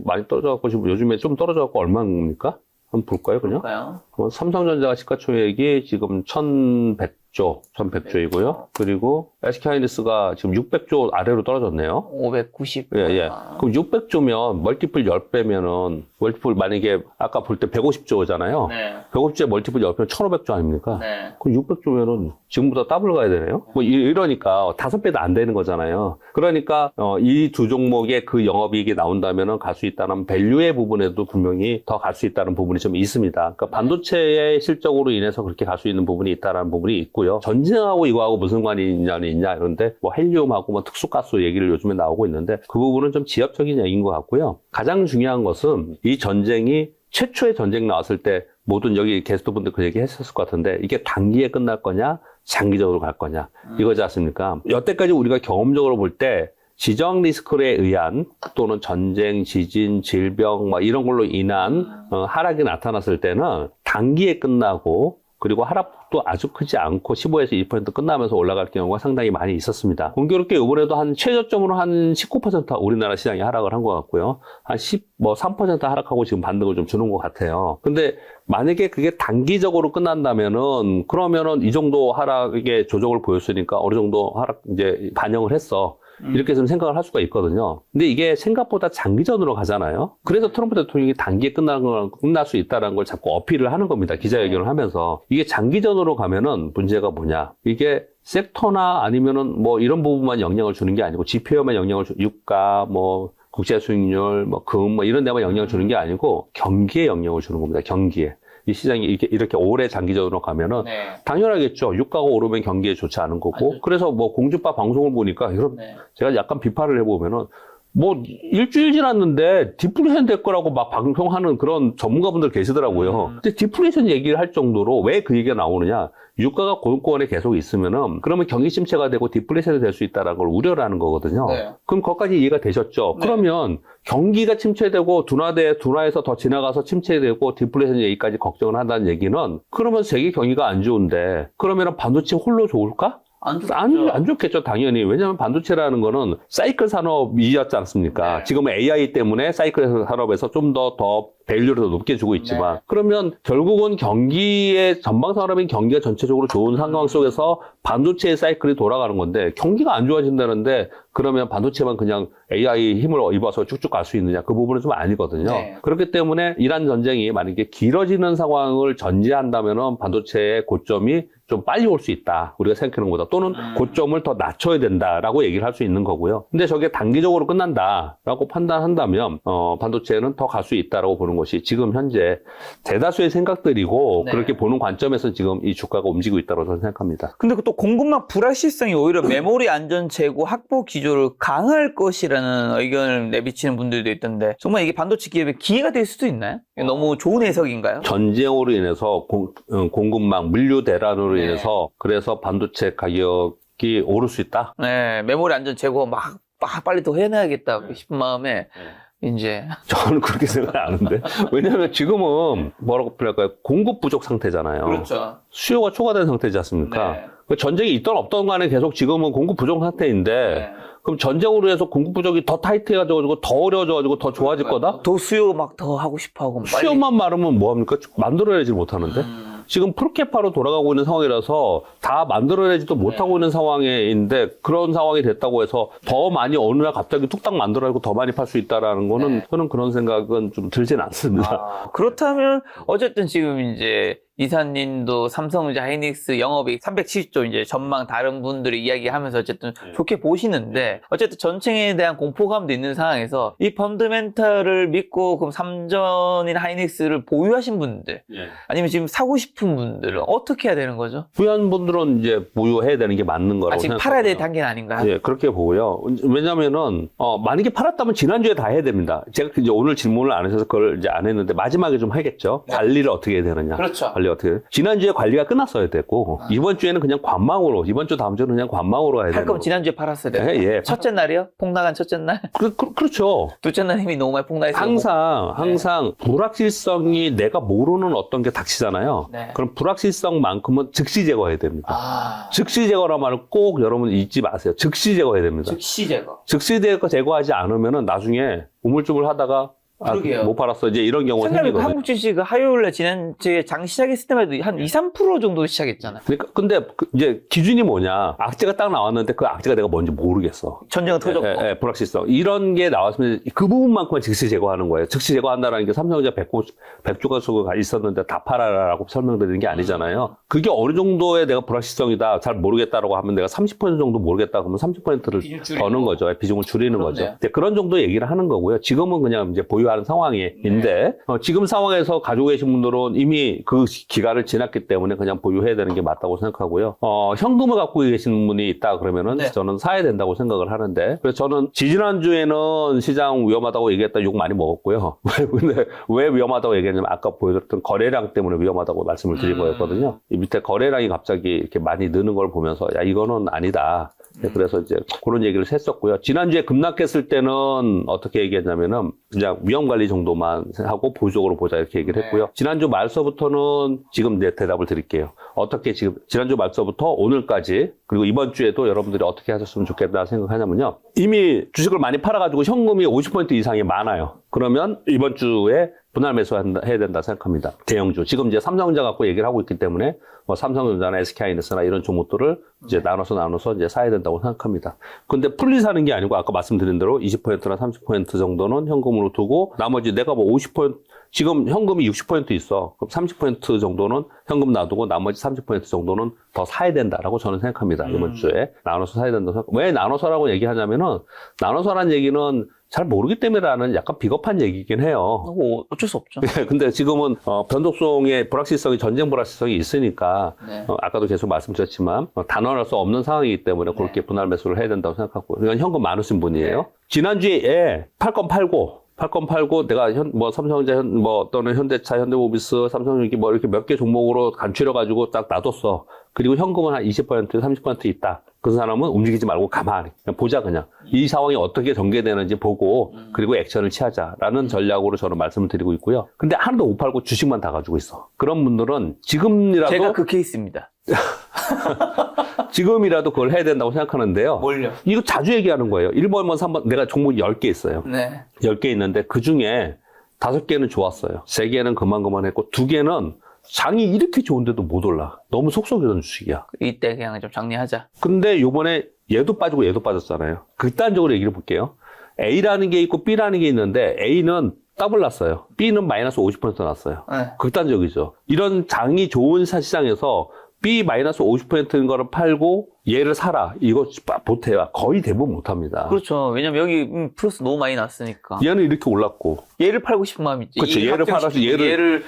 많이 떨어져갖고 지금 요즘에 좀 떨어져갖고 얼마입니까? 한번 볼까요, 그냥? 볼까요? 삼성전자가 시가총액이 지금 1100조이고요. 그리고 SK하이닉스가 지금 600조 아래로 떨어졌네요. 590. 예. 그럼 600조면 멀티플 10배면은 멀티플 만약에 아까 볼 때 150조잖아요. 네. 150조에 멀티플 10배면 1500조 아닙니까? 네. 그럼 600조면은 지금보다 더블 가야 되네요. 뭐 이러니까 5배도 안 되는 거잖아요. 그러니까 이 두 종목의 그 영업이익이 나온다면은 갈 수 있다는 밸류의 부분에도 분명히 더 갈 수 있다는 부분이 좀 있습니다. 그러니까 반도체의 실적으로 인해서 그렇게 갈 수 있는 부분이 있다는 부분이 있고요. 전쟁하고 이거하고 무슨 관이 있냐 이런데 뭐 헬리움하고 뭐 특수가스 얘기를 요즘에 나오고 있는데 그 부분은 좀 지엽적인 얘기인 것 같고요. 가장 중요한 것은 이 전쟁이 최초의 전쟁 나왔을 때 모든 여기 게스트분들 그 얘기 했었을 것 같은데 이게 단기에 끝날 거냐 장기적으로 갈 거냐 이거지 않습니까? 여태까지 우리가 경험적으로 볼 때 지정 리스크에 의한 또는 전쟁, 지진, 질병 막 이런 걸로 인한 하락이 나타났을 때는 단기에 끝나고 그리고 하락도 아주 크지 않고 15에서 20% 끝나면서 올라갈 경우가 상당히 많이 있었습니다. 공교롭게 이번에도 한 최저점으로 한 19% 우리나라 시장이 하락을 한 것 같고요. 한 3% 하락하고 지금 반등을 좀 주는 것 같아요. 근데 만약에 그게 단기적으로 끝난다면은 그러면은 이 정도 하락의 조정을 보였으니까 어느 정도 하락 이제 반영을 했어. 이렇게 좀 생각을 할 수가 있거든요. 근데 이게 생각보다 장기전으로 가잖아요. 그래서 트럼프 대통령이 단기에 끝날 수 있다는 걸 자꾸 어필을 하는 겁니다. 기자회견을 하면서. 이게 장기전으로 가면은 문제가 뭐냐. 이게 섹터나 아니면은 뭐 이런 부분만 영향을 주는 게 아니고 지표에만 영향을 유가, 뭐 국제 수익률, 뭐 금, 뭐 이런 데만 영향을 주는 게 아니고 경기에 영향을 주는 겁니다. 경기에. 이 시장이 이렇게 오래 장기전으로 가면은 네. 당연하겠죠. 유가가 오르면 경기에 좋지 않은 거고. 그래서 뭐 공주파 방송을 보니까 여러분 네. 제가 약간 비판을 해보면은 뭐 일주일 지났는데 디플레이션 될 거라고 막 방송하는 그런 전문가분들 계시더라고요. 근데 디플레이션 얘기를 할 정도로 왜 그 얘기가 나오느냐? 유가가 고용권에 계속 있으면은 그러면 경기 침체가 되고 디플레이션이 될 수 있다는 걸 우려를 하는 거거든요. 네. 그럼 거기까지 이해가 되셨죠? 네. 그러면 경기가 침체되고 둔화에서 더 지나가서 침체되고 디플레이션 얘기까지 걱정을 한다는 얘기는 그러면 세계 경기가 안 좋은데 그러면 반도체 홀로 좋을까? 안 좋겠죠, 당연히. 왜냐하면 반도체라는 거는 사이클 산업이었지 않습니까? 네. 지금은 AI 때문에 사이클 산업에서 좀 더 밸류를 더 높게 주고 있지만, 네. 그러면 결국은 경기의, 전방 산업인 경기가 전체적으로 좋은 상황 속에서 반도체의 사이클이 돌아가는 건데, 경기가 안 좋아진다는데, 그러면 반도체만 그냥 AI 힘을 입어서 쭉쭉 갈 수 있느냐? 그 부분은 좀 아니거든요. 네. 그렇기 때문에 이란 전쟁이 만약에 길어지는 상황을 전제한다면은 반도체의 고점이 좀 빨리 올 수 있다. 우리가 생각하는 것보다. 또는 고점을 더 낮춰야 된다라고 얘기를 할 수 있는 거고요. 근데 저게 단기적으로 끝난다라고 판단한다면, 반도체는 더 갈 수 있다라고 보는 것이 지금 현재 대다수의 생각들이고, 네. 그렇게 보는 관점에서 지금 이 주가가 움직이고 있다고 저는 생각합니다. 근데 또 공급망 불확실성이 오히려 메모리 안전 재고 확보 기조를 강화할 것이라는 의견을 내비치는 분들도 있던데 정말 이게 반도체 기업의 기회가 될 수도 있나요? 너무 좋은 해석인가요? 전쟁으로 인해서 공급망, 물류 대란으로 네. 인해서 그래서 반도체 가격이 오를 수 있다? 네, 메모리 안전 재고 막 빨리 더 해내야겠다 싶은 마음에 이제 저는 그렇게 생각 안 하는데. 왜냐하면 지금은 뭐라고 표현할까요? 공급 부족 상태잖아요. 그렇죠. 수요가 초과된 상태지 않습니까? 네. 그 전쟁이 있던 없던 간에 계속 지금은 공급 부족 상태인데 네. 그럼 전쟁으로 해서 공급 부족이 더 타이트해가지고 더 어려워져가지고 더 좋아질 거다? 더 수요 막 더 하고 싶어하고 빨리. 수요만 많으면 뭐합니까? 만들어내지 못하는데? 지금 프로케파로 돌아가고 있는 상황이라서 다 만들어내지도 못하고 있는 상황인데 그런 상황이 됐다고 해서 더 많이 어느 날 갑자기 뚝딱 만들어내고 더 많이 팔 수 있다라는 거는 저는 그런 생각은 좀 들진 않습니다. 그렇다면 어쨌든 지금 이제 이사님도 삼성전자 하이닉스 영업이익 370조 이제 전망 다른 분들이 이야기하면서 어쨌든 좋게 보시는데 어쨌든 전쟁에 대한 공포감도 있는 상황에서 이 펀드멘탈을 믿고 그럼 삼전이나 하이닉스를 보유하신 분들 아니면 지금 사고 싶은 분들은 어떻게 해야 되는 거죠? 부유한 분들은 이제 보유해야 되는 게 맞는 거라고 지금 생각합니다. 팔아야 될 단계는 아닌가요? 예, 그렇게 보고요. 왜냐면은, 만약에 팔았다면 지난주에 다 해야 됩니다. 제가 이제 오늘 질문을 안 하셔서 그걸 이제 안 했는데, 마지막에 좀 하겠죠. 관리를 어떻게 해야 되느냐. 그렇죠. 관리 어떻게 해야 지난주에 관리가 끝났어야 됐고, 이번 주에는 그냥 관망으로, 이번 주 다음 주는 그냥 관망으로 해야 할 되는 거면 거고. 지난주에 팔았어야 돼요. 예. 첫째 날이요? 폭 나간 첫째 날? 그렇죠. 둘째 날 이미 너무 많이 폭 나있어요. 항상 불확실성이 내가 모르는 어떤 게 닥치잖아요. 네. 그럼 불확실성만큼은 즉시 제거해야 됩니다. 즉시 제거란 말을 꼭 여러분 잊지 마세요. 즉시 제거해야 됩니다. 즉시 제거. 즉시 제거하지 않으면은 나중에 우물쭈물 하다가 그러게요. 못 팔았어. 이제 이런 경우가 생각해보니까 생기거든요. 한국 주식이 화요일에 지난주에 장 시작했을 때만 해도 한 2, 3% 정도 시작했잖아요. 그러니까 근데 이제 기준이 뭐냐? 악재가 딱 나왔는데 그 악재가 내가 뭔지 모르겠어. 전쟁은 터졌고. 불확실성. 이런 게 나왔으면 그 부분만큼만 즉시 제거하는 거예요. 즉시 제거한다는 게 삼성전자 100조가 수가 있었는데 다 팔아라라고 설명드리는 게 아니잖아요. 그게 어느 정도의 내가 불확실성이다, 잘 모르겠다라고 하면 내가 30% 정도 모르겠다 그러면 30%를 더는 거죠. 비중을 줄이는 거죠. 이제 그런 정도 얘기를 하는 거고요. 지금은 그냥 이제 보유하는 상황인데 지금 상황에서 가지고 계신 분들은 이미 그 기간을 지났기 때문에 그냥 보유해야 되는 게 맞다고 생각하고요. 현금을 갖고 계신 분이 있다 그러면은 저는 사야 된다고 생각을 하는데 그래서 저는 지난주에는 시장 위험하다고 얘기했다 욕 많이 먹었고요. 근데 왜 위험하다고 얘기했냐면 아까 보여드렸던 거래량 때문에 위험하다고 말씀을 드린 거였거든요. 이 밑에 거래량이 갑자기 이렇게 많이 느는 걸 보면서 야 이거는 아니다. 그래서 이제 그런 얘기를 했었고요. 지난주에 급락했을 때는 어떻게 얘기했냐면은 그냥 위험관리 정도만 하고 보수적으로 보자 이렇게 얘기를 했고요. 지난주 말서부터는 지금 이제 대답을 드릴게요. 어떻게 지금 지난주 말서부터 오늘까지 그리고 이번 주에도 여러분들이 어떻게 하셨으면 좋겠다 생각하냐면요. 이미 주식을 많이 팔아가지고 현금이 50% 이상이 많아요. 그러면 이번 주에 분할 매수해야 된다 생각합니다. 대형주. 지금 이제 삼성전자 갖고 얘기를 하고 있기 때문에 뭐 삼성전자나 SK하이닉스나 이런 종목들을 이제 나눠서 이제 사야 된다고 생각합니다. 근데 풀리 사는 게 아니고 아까 말씀드린 대로 20%나 30% 정도는 현금으로 두고 나머지 내가 뭐 50% 지금 현금이 60% 있어. 그럼 30% 정도는 현금 놔두고 나머지 30% 정도는 더 사야 된다라고 저는 생각합니다. 이번 주에. 나눠서 사야 된다고 생각. 왜 나눠서라고 얘기하냐면은 나눠서라는 얘기는 잘 모르기 때문에라는 약간 비겁한 얘기긴 해요. 어쩔 수 없죠. 근데 지금은 변동성의 불확실성이 전쟁 불확실성이 있으니까 아까도 계속 말씀드렸지만 단언할 수 없는 상황이기 때문에 그렇게 분할 매수를 해야 된다고 생각하고 그러니까 현금 많으신 분이에요. 지난주에 팔 건 팔고 내가 뭐 삼성전자 또는 현대차, 현대모비스, 삼성전기 뭐 이렇게 몇 개 종목으로 간추려 가지고 딱 놔뒀어. 그리고 현금은 한 20%, 30% 있다. 그 사람은 움직이지 말고 가만히 그냥 보자 그냥. 이 상황이 어떻게 전개되는지 보고 그리고 액션을 취하자라는 전략으로 저는 말씀을 드리고 있고요. 근데 하나도 못 팔고 주식만 다 가지고 있어. 그런 분들은 지금이라도 제가 그 케이스입니다. 지금이라도 그걸 해야 된다고 생각하는데요. 뭘요? 이거 자주 얘기하는 거예요. 1번만 3번 내가 종목 10개 있어요. 네. 10개 있는데 그 중에 5개는 좋았어요. 3개는 그만했고 2개는 장이 이렇게 좋은데도 못 올라. 너무 속속이던 주식이야. 이때 그냥 좀 정리하자. 근데 요번에 얘도 빠지고 얘도 빠졌잖아요. 극단적으로 얘기를 볼게요. A라는 게 있고 B라는 게 있는데 A는 더블 났어요. B는 마이너스 50% 났어요. 네. 극단적이죠. 이런 장이 좋은 시장에서 B 마이너스 50%인 거를 팔고 얘를 사라. 이거 못해요. 거의 대부분 못합니다. 그렇죠. 왜냐면 여기 플러스 너무 많이 났으니까. 얘는 이렇게 올랐고. 얘를 팔고 싶은 마음이 있지. 그렇죠. 얘를 팔아서 얘를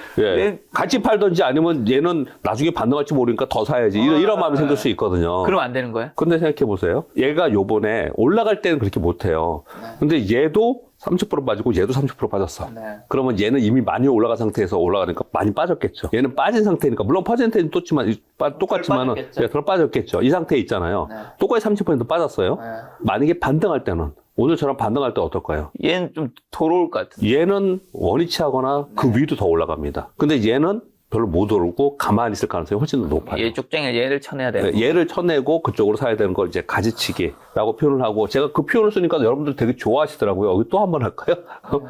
같이 팔든지 아니면 얘는 나중에 반등할지 모르니까 더 사야지. 이런 마음이 생길 수 있거든요. 그러면 안 되는 거예요? 근데 생각해 보세요. 얘가 요번에 올라갈 때는 그렇게 못해요. 근데 얘도 30% 빠지고 얘도 30% 빠졌어. 네. 그러면 얘는 이미 많이 올라간 상태에서 올라가니까 많이 빠졌겠죠. 얘는 빠진 상태니까 물론 퍼센테이지는 똑같지만은 빠졌겠죠. 덜 빠졌겠죠. 이 상태에 있잖아요. 네. 똑같이 30% 빠졌어요. 네. 만약에 반등할 때는 오늘처럼 반등할 때 어떨까요? 얘는 좀 돌아올 것 같은데. 얘는 원위치 하거나 그 위도 더 올라갑니다. 근데 얘는 별로 못 오르고 가만히 있을 가능성이 훨씬 더 높아요. 얘 쭉쟁이 얘를 쳐내야 되는 네, 얘를 쳐내고 그쪽으로 사야 되는 걸 이제 가지치기라고 표현을 하고, 제가 그 표현을 쓰니까 여러분들 되게 좋아하시더라고요. 여기 또 한 번 할까요?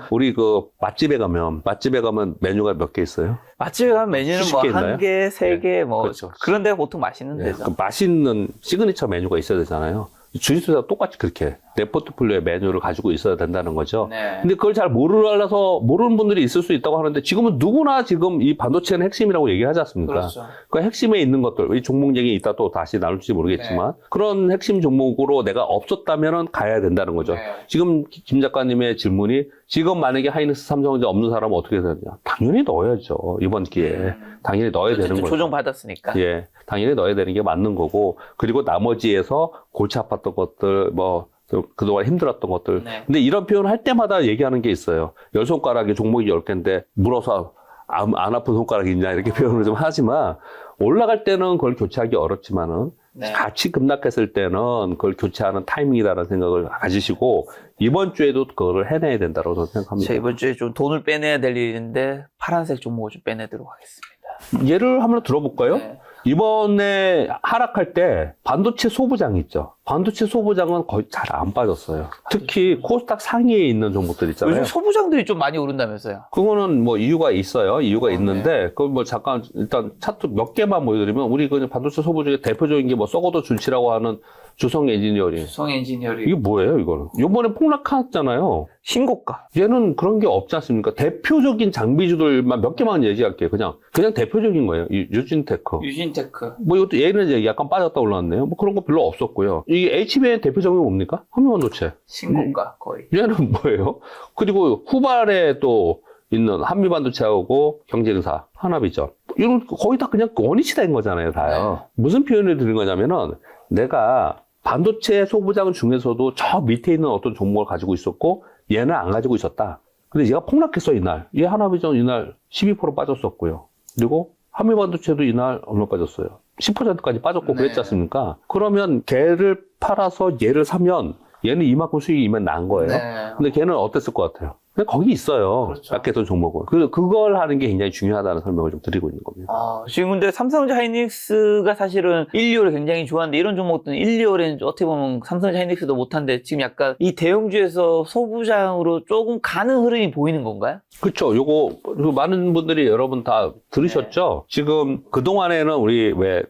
우리 그 맛집에 가면 메뉴가 몇 개 있어요? 맛집에 가면 메뉴는 수십 뭐 개 있나요? 한 개, 세 개, 뭐 그렇죠. 그런 데가 보통 맛있는 네, 데죠. 그 맛있는 시그니처 메뉴가 있어야 되잖아요. 주식투자 똑같이 그렇게 내 포트폴리오의 메뉴를 가지고 있어야 된다는 거죠. 네. 근데 그걸 잘 모르는 분들이 있을 수 있다고 하는데, 지금은 누구나 지금 이 반도체는 핵심이라고 얘기하지 않습니까? 그렇죠. 그 핵심에 있는 것들, 이 종목 얘기 이따 또 다시 나눌지 모르겠지만, 그런 핵심 종목으로 내가 없었다면 가야 된다는 거죠. 네. 지금 김 작가님의 질문이, 지금 만약에 하이닉스, 삼성전자 없는 사람은 어떻게 되느냐? 당연히 넣어야죠. 이번 기회에. 당연히 넣어야 되는 어쨌든 거죠. 조정 받았으니까. 예, 당연히 넣어야 되는 게 맞는 거고, 그리고 나머지에서 골치 아팠던 것들, 뭐 그동안 힘들었던 것들. 네. 근데 이런 표현을 할 때마다 얘기하는 게 있어요. 10손가락에 종목이 10개인데 물어서 안 아픈 손가락이 있냐, 이렇게 표현을 좀 하지만, 올라갈 때는 그걸 교체하기 어렵지만은 네. 같이 급락했을 때는 그걸 교체하는 타이밍이다라는 생각을 가지시고, 이번 주에도 그거를 해내야 된다고 저는 생각합니다. 제가 이번 주에 좀 돈을 빼내야 될 일인데 파란색 종목을 좀 빼내도록 하겠습니다. 예를 한번 들어볼까요? 네. 이번에 하락할 때 반도체 소부장 있죠. 반도체 소부장은 거의 잘 안 빠졌어요. 특히 코스닥 상위에 있는 종목들 있잖아요. 요즘 소부장들이 좀 많이 오른다면서요? 그거는 뭐 이유가 있어요. 이유가 네. 있는데, 그걸 뭐 잠깐 일단 차트 몇 개만 보여드리면, 우리 그 반도체 소부 중에 대표적인 게 뭐 썩어도 준치라고 하는 주성 엔지니어링. 성 엔지니어링. 이게 뭐예요, 이거는? 요번에 폭락했잖아요. 신고가. 얘는 그런 게 없지 않습니까? 대표적인 장비주들만 몇 개만 얘기할게요. 그냥 대표적인 거예요. 유진테크. 유진테크. 뭐 이것도 얘는 이제 약간 빠졌다 올랐네요. 뭐 그런 거 별로 없었고요. 이 HBM의 대표적인 게 뭡니까? 한미반도체. 신고가 거의. 얘는 뭐예요? 그리고 후발에 또 있는 한미반도체하고 경쟁사 하나비전. 이런 거의 다 그냥 원위치 된 거잖아요, 다요. 무슨 표현을 드린 거냐면은, 내가 반도체 소부장 중에서도 저 밑에 있는 어떤 종목을 가지고 있었고, 얘는 안 가지고 있었다. 근데 얘가 폭락했어, 이날. 얘 하나비전 이날 12% 빠졌었고요. 그리고 한미반도체도 이날 얼마 빠졌어요? 10%까지 빠졌고 네. 그랬지 않습니까? 그러면 걔를 팔아서 얘를 사면 얘는 이만큼 수익이 이면 난 거예요. 네. 근데 걔는 어땠을 것 같아요? 근데 거기 있어요. 그렇죠. 약했던 종목은. 그걸 하는 게 굉장히 중요하다는 설명을 좀 드리고 있는 겁니다. 지금 근데 삼성전자 하이닉스가 사실은 1, 2월에 굉장히 좋았는데, 이런 종목들은 1, 2월에는 어떻게 보면 삼성전자 하이닉스도 못한데, 지금 약간 이 대형주에서 소부장으로 조금 가는 흐름이 보이는 건가요? 그렇죠. 요거 많은 분들이 여러분 다 들으셨죠? 지금 그동안에는 우리 왜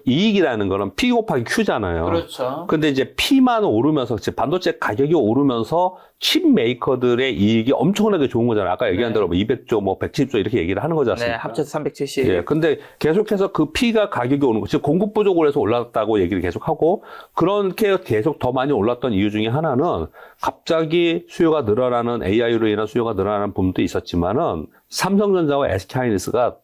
이익이라는 거는 P 곱하기 Q잖아요. 그렇죠. 근데 이제 P만 오르면서, 반도체 가격이 오르면서 칩 메이커들의 이익이 엄청나게 좋은 거잖아요. 아까 얘기한 대로 뭐 200조, 뭐 170조 이렇게 얘기를 하는 거지 네, 않습니까? 합쳐서 370. 예, 근데 계속해서 그 P가 가격이 오는 거, 즉 공급 부족으로 해서 올랐다고 얘기를 계속 하고, 그렇게 계속 더 많이 올랐던 이유 중에 하나는 갑자기 수요가 늘어나는, AI로 인한 수요가 늘어나는 부분도 있었지만은, 삼성전자와 SK하이닉스가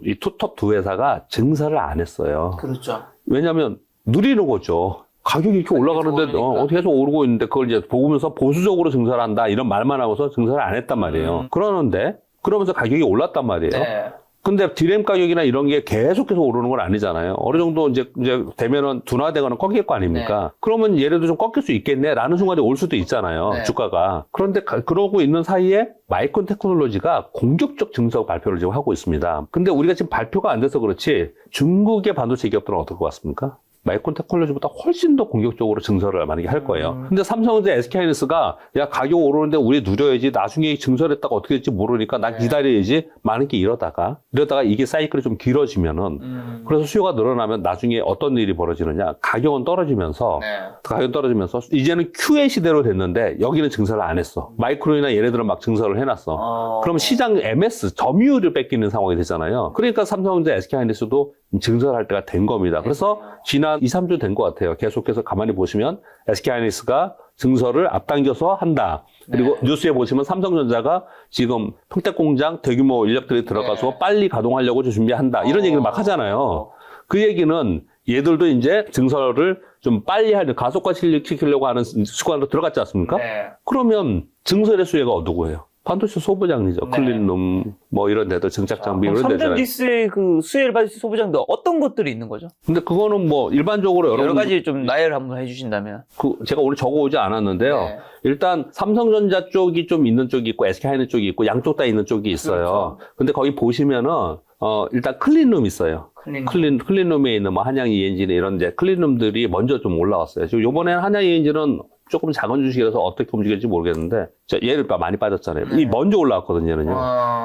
이 투톱 두 회사가 증설을 안 했어요. 그렇죠. 왜냐면 누리는 거죠. 가격이 이렇게 올라가는데 오르니까. 어떻게 해서 오르고 있는데, 그걸 이제 보면서 보수적으로 증설한다 이런 말만 하고서 증설을 안 했단 말이에요. 그러면서 가격이 올랐단 말이에요. 네. 근데 디램 가격이나 이런 게 계속해서 오르는 건 아니잖아요. 어느 정도 이제 되면은 둔화되거나 꺾일 거 아닙니까? 그러면 얘네도 좀 꺾일 수 있겠네라는 순간에 올 수도 있잖아요. 네. 주가가. 그런데 그러고 있는 사이에 마이크론 테크놀로지가 공격적 증설 발표를 지금 하고 있습니다. 근데 우리가 지금 발표가 안 돼서 그렇지, 중국의 반도체 기업들은 어떨 것 같습니까? 마이크론 테크놀로지보다 훨씬 더 공격적으로 증설을 만약에 할 거예요. 근데 삼성전자, SK하이닉스가 야 가격 오르는데 우리 누려야지, 나중에 증설했다가 어떻게 될지 모르니까 난 기다려야지, 많은 게 이러다가 이게 사이클이 좀 길어지면은, 그래서 수요가 늘어나면 나중에 어떤 일이 벌어지느냐, 가격은 떨어지면서 이제는 QA 시대로 됐는데 여기는 증설을 안 했어. 마이크론이나 얘네들은 막 증설을 해놨어. 그럼 시장 MS 점유율을 뺏기는 상황이 되잖아요. 그러니까 삼성전자, SK하이닉스도 증설할 때가 된 겁니다. 그래서 지난 2, 3주 된 것 같아요. 계속해서 가만히 보시면 SK하이닉스가 증설을 앞당겨서 한다. 그리고 뉴스에 보시면 삼성전자가 지금 평택공장 대규모 인력들이 들어가서 빨리 가동하려고 준비한다. 이런 얘기를 막 하잖아요. 그 얘기는 얘들도 이제 증설을 좀 빨리 하는 가속화시키려고 하는 습관으로 들어갔지 않습니까? 네. 그러면 증설의 수혜가 누구예요? 반도체 소부장이죠. 네. 클린룸 뭐 이런 데도 증착 장비 이런 데잖아요. 삼성디스의 그 수혜를 받을 수 소부장도 어떤 것들이 있는 거죠? 근데 그거는 뭐 일반적으로 여러 여러분 가지 좀 나열을 한번 해주신다면. 제가 오늘 적어오지 않았는데요. 네. 일단 삼성전자 쪽이 좀 있는 쪽이 있고 SK하이닉스 쪽이 있고 양쪽 다 있는 쪽이 있어요. 그렇죠. 근데 거기 보시면은 일단 클린룸 있어요. 클린룸에 있는 뭐 한양 ENG나 이런 이제 클린룸들이 먼저 좀 올라왔어요. 지금 요번에는 한양 ENG는 조금 작은 주식이라서 어떻게 움직일지 모르겠는데 얘를 많이 빠졌잖아요. 네. 이 먼저 올라왔거든요, 얘는요.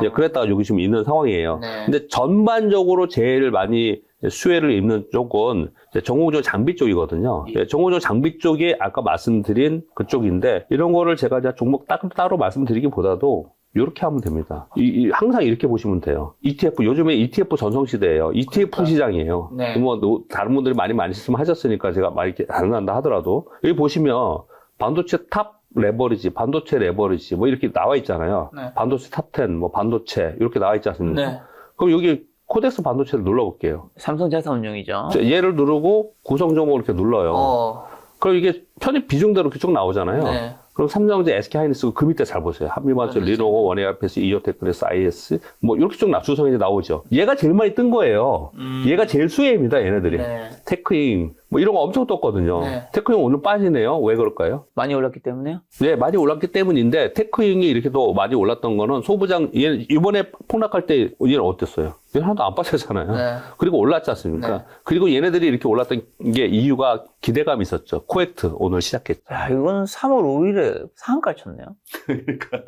예, 그랬다가 여기 지금 있는 상황이에요. 네. 근데 전반적으로 제일 많이 수혜를 입는 쪽은 정호조 장비 쪽이거든요. 예, 정호조 장비 쪽이 아까 말씀드린 그쪽인데 이런 거를 제가 이제 종목 따로 말씀드리기보다도 이렇게 하면 됩니다. 항상 이렇게 보시면 돼요. ETF, 요즘에 ETF 전성시대예요. ETF 시장이에요. 네. 뭐, 다른 분들이 많이 말씀하셨으니까 제가 많이 이렇게 안 한다 하더라도, 여기 보시면, 반도체 탑 레버리지, 반도체 레버리지, 뭐 이렇게 나와 있잖아요. 네. 반도체 탑 10, 뭐 반도체, 이렇게 나와 있지 않습니까? 네. 그럼 여기 코덱스 반도체를 눌러볼게요. 삼성자산운용이죠. 얘를 누르고 구성 종목을 이렇게 눌러요. 그럼 이게 편입 비중대로 이렇게 쭉 나오잖아요. 네. 그럼 삼성전자, SK하이닉스 그 밑에 잘 보세요. 한미반도체, 리노고, 원웨이아패스, 이오테크니스, IS 뭐 이렇게 쭉 주성이 나오죠. 얘가 제일 많이 뜬 거예요. 얘가 제일 수혜입니다, 얘네들이. 네. 테크잉 뭐 이런 거 엄청 떴거든요. 네. 테크잉 오늘 빠지네요. 왜 그럴까요? 많이 올랐기 때문에요? 네, 많이 올랐기 때문인데 테크잉이 이렇게 또 많이 올랐던 거는 소부장 얘 이번에 폭락할 때 얘는 어땠어요? 얘는 하나도 안 빠졌잖아요. 네. 그리고 올랐지 않습니까? 네. 그리고 얘네들이 이렇게 올랐던 게 이유가 기대감이 있었죠. 코엑트 오늘 시작했죠. 야, 이건 3월 5일에 상한가를 쳤네요. 그러니까요.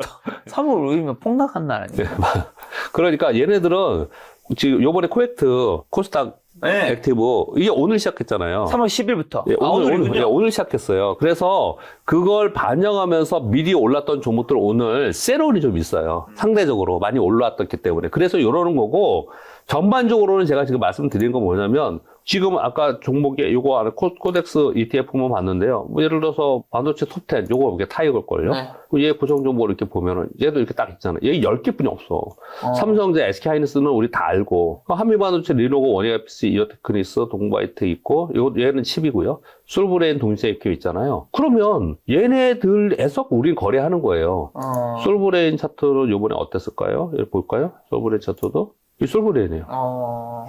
3월 5일이면 폭락한 날 아니에요? 그러니까 얘네들은 지금 요번에 코엑트 코스닥 네. 액티브 이게 오늘 시작했잖아요. 3월 10일부터. 예, 오늘이군요. 오늘 시작했어요. 그래서 그걸 반영하면서 미리 올랐던 종목들 오늘 세롤이 좀 있어요. 상대적으로 많이 올랐기 때문에. 그래서 이러는 거고 전반적으로는 제가 지금 말씀드린 건 뭐냐면 지금 아까 종목에 요거 안에 코덱스 ETF만 봤는데요. 뭐 예를 들어서 반도체 톱10 요거 이렇게 타이거걸요. 네. 얘 구성 종목을 이렇게 보면은 얘도 이렇게 딱 있잖아요. 얘 10개뿐이 없어. 삼성전자, SK하이닉스는 우리 다 알고 한미반도체, 리노고, 원웨이아패스, 이오테크니스, 동바이트 있고 얘는 칩이고요. 솔브레인 동시에 이렇게 있잖아요. 그러면 얘네들에서 우린 거래하는 거예요. 솔브레인 차트는 요번에 어땠을까요? 여기 볼까요? 솔브레인 차트도 이 솔브레인이에요.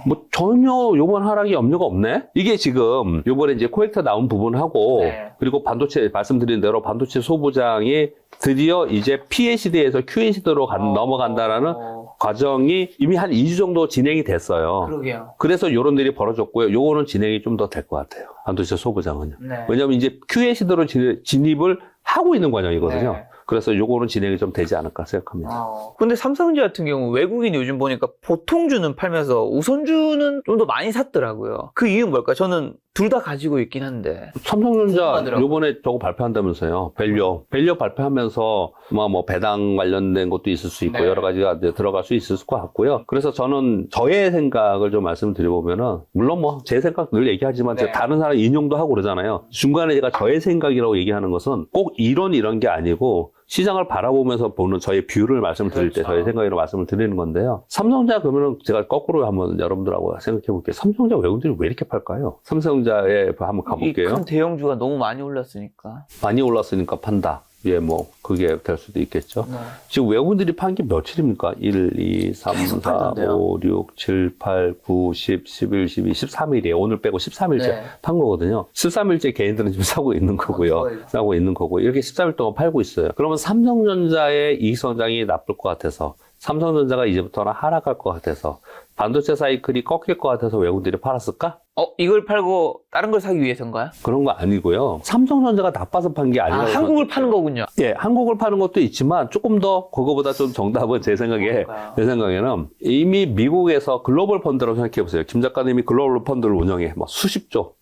뭐 전혀 요번 하락이 염려가 없네? 이게 지금 요번에 이제 코엑터 나온 부분하고 네. 그리고 반도체 말씀드린 대로 반도체 소부장이 드디어 이제 PACD에서 QACD로 넘어간다라는 과정이 이미 한 2주 정도 진행이 됐어요. 그러게요. 그래서 요런 일이 벌어졌고요. 요거는 진행이 좀 더 될 것 같아요. 반도체 소부장은요. 네. 왜냐면 이제 QACD로 진입을 하고 있는 과정이거든요. 네. 그래서 요거는 진행이 좀 되지 않을까 생각합니다. 근데 삼성전자 같은 경우 외국인이 요즘 보니까 보통주는 팔면서 우선주는 좀 더 많이 샀더라고요. 그 이유는 뭘까요? 저는 둘 다 가지고 있긴 한데. 삼성전자 궁금하더라고요. 요번에 저거 발표한다면서요. 밸류 발표하면서 뭐 배당 관련된 것도 있을 수 있고 네. 여러 가지가 이제 들어갈 수 있을 것 같고요. 그래서 저는 저의 생각을 좀 말씀드려보면은 물론 뭐 제 생각 늘 얘기하지만 네. 제가 다른 사람 인용도 하고 그러잖아요. 중간에 제가 저의 생각이라고 얘기하는 것은 꼭 이런 게 아니고 시장을 바라보면서 보는 저의 뷰를 말씀드릴 때 그렇죠. 저의 생각으로 말씀을 드리는 건데요. 삼성전자 그러면은 제가 거꾸로 한번 여러분들하고 생각해 볼게요. 삼성전자 외국인들이 왜 이렇게 팔까요? 삼성전자에 한번 가볼게요. 이 큰 대형주가 너무 많이 올랐으니까. 많이 올랐으니까 판다. 예, 뭐 그게 될 수도 있겠죠. 네. 지금 외국인들이 판 게 며칠입니까? 1, 2, 3, 계속 4, 팔던데요. 5, 6, 7, 8, 9, 10, 11, 12, 13일이에요. 오늘 빼고 13일째 네. 판 거거든요. 13일째 개인들은 지금 사고 있는 거고요. 사고 있는 거고. 이렇게 13일 동안 팔고 있어요. 그러면 삼성전자의 이익 성장이 나쁠 것 같아서 삼성전자가 이제부터는 하락할 것 같아서 반도체 사이클이 꺾일 것 같아서 외국인들이 팔았을까? 이걸 팔고 다른 걸 사기 위해서인가요? 그런 거 아니고요. 삼성전자가 나빠서 판 게 아니라고. 한국을 파는 거군요. 예, 한국을 파는 것도 있지만 조금 더 그거보다 좀 정답은 제 생각에는 이미 미국에서 글로벌 펀드라고 생각해 보세요. 김 작가님이 글로벌 펀드를 운영해. 뭐 수십조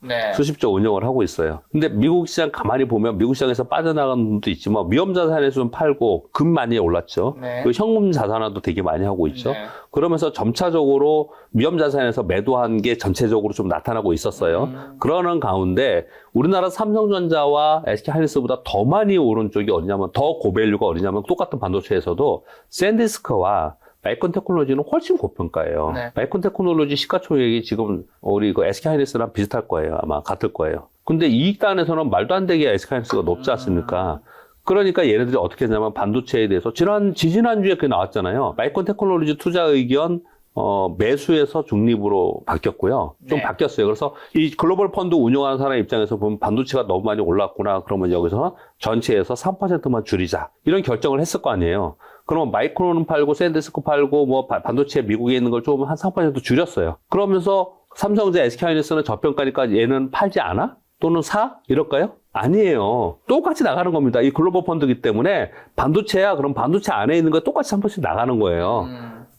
운영을 하고 있어요. 근데 미국 시장 가만히 보면 미국 시장에서 빠져나가는 분도 있지만 위험 자산에서 좀 팔고 금 많이 올랐죠. 네. 그리고 현금 자산화도 되게 많이 하고 있죠. 네. 그러면서 점차적으로 위험 자산에서 매도한 게 전체적으로 좀 나타나고 있었어요. 그러는 가운데 우리나라 삼성전자와 SK하이닉스보다 더 많이 오른 쪽이 어디냐면 더 고밸류가 어디냐면 똑같은 반도체에서도 샌디스크와 마이크론 테크놀로지는 훨씬 고평가예요. 네. 마이크론 테크놀로지 시가총액이 지금 우리 그 SK하이닉스랑 비슷할 거예요. 아마 같을 거예요. 근데 이익단에서는 말도 안 되게 SK하이닉스가 높지 않습니까? 그러니까 얘네들이 어떻게 했냐면 반도체에 대해서 지지난주에 그게 나왔잖아요. 마이크론 테크놀로지 투자 의견 매수에서 중립으로 바뀌었고요. 좀 네. 바뀌었어요. 그래서 이 글로벌 펀드 운영하는 사람 입장에서 보면 반도체가 너무 많이 올랐구나. 그러면 여기서 전체에서 3%만 줄이자. 이런 결정을 했을 거 아니에요. 그러면 마이크론은 팔고 샌디스크 팔고 뭐 반도체 미국에 있는 걸 좀 한 3% 줄였어요. 그러면서 삼성전자, SK하이닉스는 저평가니까 얘는 팔지 않아? 또는 사? 이럴까요? 아니에요. 똑같이 나가는 겁니다. 이 글로벌 펀드이기 때문에 반도체야 그럼 반도체 안에 있는 거 똑같이 한 번씩 나가는 거예요.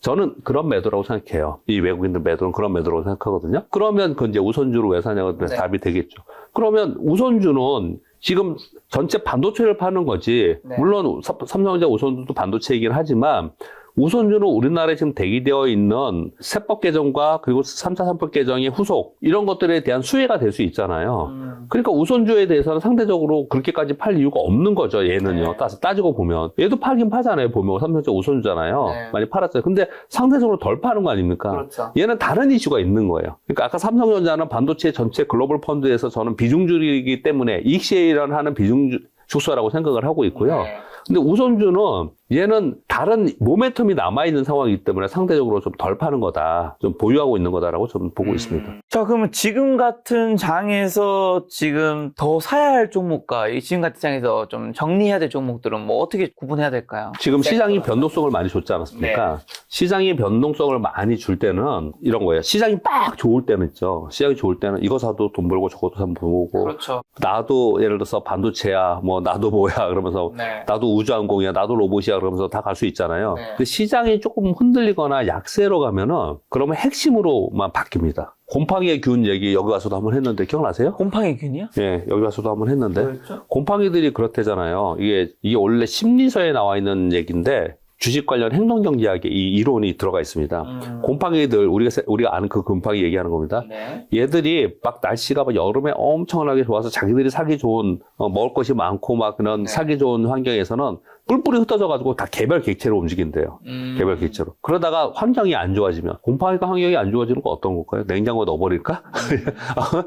저는 그런 매도라고 생각해요. 이 외국인들 매도는 그런 매도라고 생각하거든요. 그러면 그 이제 우선주로 왜 사냐고 네. 답이 되겠죠. 그러면 우선주는 지금 전체 반도체를 파는 거지. 네. 물론 삼성전자 우선주도 반도체이긴 하지만 우선주는 우리나라에 지금 대기되어 있는 세법 개정과 그리고 3차 산법 개정의 후속 이런 것들에 대한 수혜가 될 수 있잖아요. 그러니까 우선주에 대해서는 상대적으로 그렇게까지 팔 이유가 없는 거죠. 얘는요. 네. 따지고 보면 얘도 팔긴 파잖아요. 보면 삼성전자 우선주잖아요. 네. 많이 팔았어요. 근데 상대적으로 덜 파는 거 아닙니까? 그렇죠. 얘는 다른 이슈가 있는 거예요. 그러니까 아까 삼성전자는 반도체 전체 글로벌 펀드에서 저는 비중주이기 때문에 이익 시에이라는 하는 비중주 축소라고 생각을 하고 있고요. 네. 근데 우선주는 얘는 다른 모멘텀이 남아있는 상황이기 때문에 상대적으로 좀 덜 파는 거다. 좀 보유하고 있는 거다라고 저는 보고 있습니다. 자, 그러면 지금 같은 장에서 지금 더 사야 할 종목과 이 지금 같은 장에서 좀 정리해야 될 종목들은 뭐 어떻게 구분해야 될까요? 지금 시장이 변동성을 많이 줬지 않았습니까? 시장이 변동성을 많이 줄 때는 이런 거예요. 시장이 막 좋을 때는 있죠. 시장이 좋을 때는 이거 사도 돈 벌고 저것도 사면 보고 그렇죠. 나도 예를 들어서 반도체야 뭐 나도 뭐야 그러면서 네. 나도 우주항공이야 나도 로봇이야 그러면서 다 갈 수 있잖아요. 네. 근데 시장이 조금 흔들리거나 약세로 가면은 그러면 핵심으로만 바뀝니다. 곰팡이의 균 얘기 여기 와서도 한번 했는데 기억나세요? 곰팡이 균이요? 예, 여기 와서도 한번 했는데 뭐였죠? 곰팡이들이 그렇대잖아요. 이게 원래 심리서에 나와 있는 얘기인데 주식 관련 행동경제학에 이 이론이 들어가 있습니다. 곰팡이들 우리가 아는 그 곰팡이 얘기하는 겁니다. 네. 얘들이 막 날씨가 막 여름에 엄청나게 좋아서 자기들이 살기 좋은 먹을 것이 많고 막 그런 네. 살기 좋은 환경에서는 뿔뿔이 흩어져 가지고 다 개별 객체로 움직인대요. 개별 객체로. 그러다가 환경이 안 좋아지면 곰팡이가 환경이 안 좋아지는 건 어떤 걸까요? 냉장고에 넣어버릴까?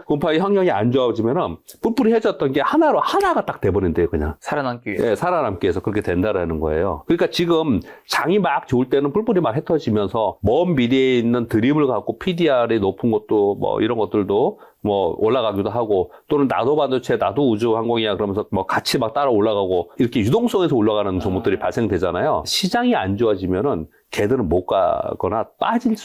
곰팡이 환경이 안 좋아지면은 뿔뿔이해졌던 게 하나가 딱 돼버린대요, 그냥. 살아남기 위해. 예, 살아남기 위해서 그렇게 된다라는 거예요. 그러니까 지금 장이 막 좋을 때는 뿔뿔이 막 흩어지면서 먼 미래에 있는 드림을 갖고 PDR이 높은 것도 뭐 이런 것들도 뭐 올라가기도 하고 또는 나도 반도체 나도 우주항공이야 그러면서 뭐 같이 막 따라 올라가고 이렇게 유동성에서 올라가는 종목들이 발생되잖아요. 시장이 안 좋아지면은 걔들은 못 가거나 빠질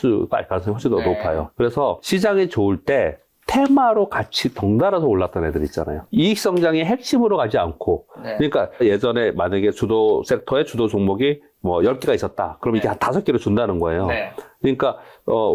가능성이 훨씬 더 네. 높아요. 그래서 시장이 좋을 때 테마로 같이 덩달아서 올랐던 애들 있잖아요. 이익 성장의 핵심으로 가지 않고 네. 그러니까 예전에 만약에 주도 섹터의 주도 종목이 뭐 10개가 있었다. 그럼 이게 네. 한 5개를 준다는 거예요. 네. 그러니까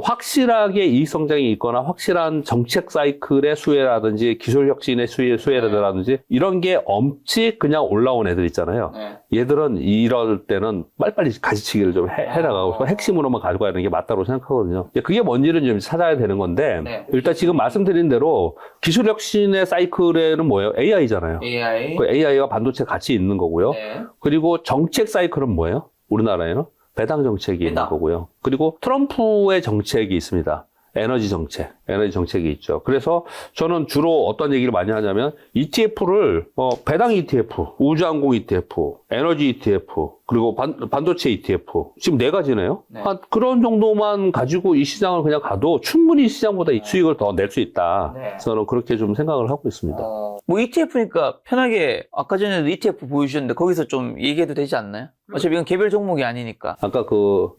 확실하게 이익 성장이 있거나 확실한 정책 사이클의 수혜라든지 기술 혁신의 수혜라든지 이런 게 없이 그냥 올라온 애들 있잖아요. 네. 얘들은 이럴 때는 빨리빨리 가지치기를 좀 해나가고 핵심으로만 가지고 가는 게 맞다고 생각하거든요. 그게 뭔지를 좀 찾아야 되는 건데 네. 일단 지금 말씀드린 대로 기술 혁신의 사이클에는 뭐예요? AI잖아요. AI. 그 AI가 반도체 같이 있는 거고요. 네. 그리고 정책 사이클은 뭐예요? 우리나라에는 배당 정책이 있는 배당. 거고요. 그리고 트럼프의 정책이 있습니다. 에너지 정책이 있죠. 그래서 저는 주로 어떤 얘기를 많이 하냐면 ETF를 배당 ETF, 우주항공 ETF, 에너지 ETF, 그리고 반도체 ETF 지금 4가지네요. 네. 그런 정도만 가지고 이 시장을 그냥 가도 충분히 시장보다 수익을 더 낼 수 있다. 네. 저는 그렇게 좀 생각을 하고 있습니다. 뭐 ETF니까 편하게 아까 전에도 ETF 보여주셨는데 거기서 좀 얘기해도 되지 않나요? 어차피 이건 개별 종목이 아니니까. 아까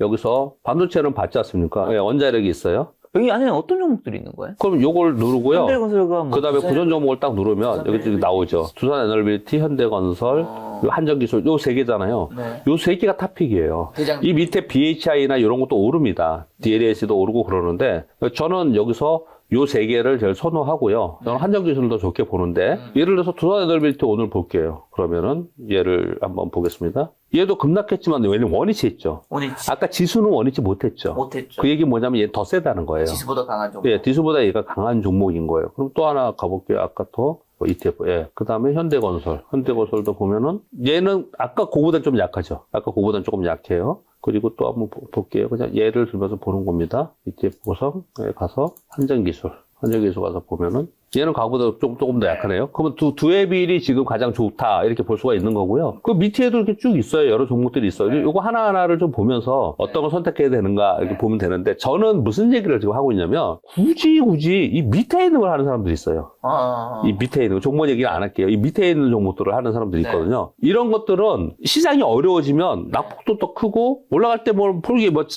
여기서 반도체는 봤지 않습니까? 예, 원자력이 있어요. 여기 안에는 어떤 종목들이 있는 거예요? 그럼 요걸 누르고요. 현대건설과 뭐 그 다음에 두산- 구전 종목을 딱 누르면 여기 지금 나오죠. 두산에너빌리티, 현대건설, 그리고 한전기술 요 3개잖아요. 네. 요 3개가 탑픽이에요. 대장. 이 밑에 BHI나 이런 것도 오릅니다. DLS도 오르고 그러는데 저는 여기서 요 3개를 제일 선호하고요. 저는 한전기술도 좋게 보는데 예를 들어서 두산에너빌리티 오늘 볼게요. 그러면은 얘를 한번 보겠습니다. 얘도 급락했지만 왜냐면 원위치 했죠. 원위치. 아까 지수는 원위치 못했죠. 못했죠. 그 얘기 뭐냐면 얘 더 세다는 거예요. 지수보다 강한 종목. 예, 지수보다 얘가 강한 종목인 거예요. 그럼 또 하나 가볼게요. 아까 ETF. 예. 그 다음에 현대건설도 보면은 얘는 아까 그거보다 좀 약하죠. 아까 그거보다 조금 약해요. 그리고 또 한번 볼게요. 그냥 예를 들면서 보는 겁니다. ETF 보고서 가서 한정기술 가서 보면은 얘는 과거보다 조금 더 약하네요. 그러면 두의 비율이 지금 가장 좋다 이렇게 볼 수가 있는 거고요. 그 밑에도 이렇게 쭉 있어요. 여러 종목들이 있어요. 요거 하나하나를 좀 보면서 어떤 걸 선택해야 되는가 이렇게 보면 되는데 저는 무슨 얘기를 지금 하고 있냐면 굳이 이 밑에 있는 걸 하는 사람들이 있어요. 이 밑에 있는 거 종목 얘기는 안 할게요. 이 밑에 있는 종목들을 하는 사람들이 있거든요. 이런 것들은 시장이 어려워지면 낙폭도 더 크고 올라갈 때 뭐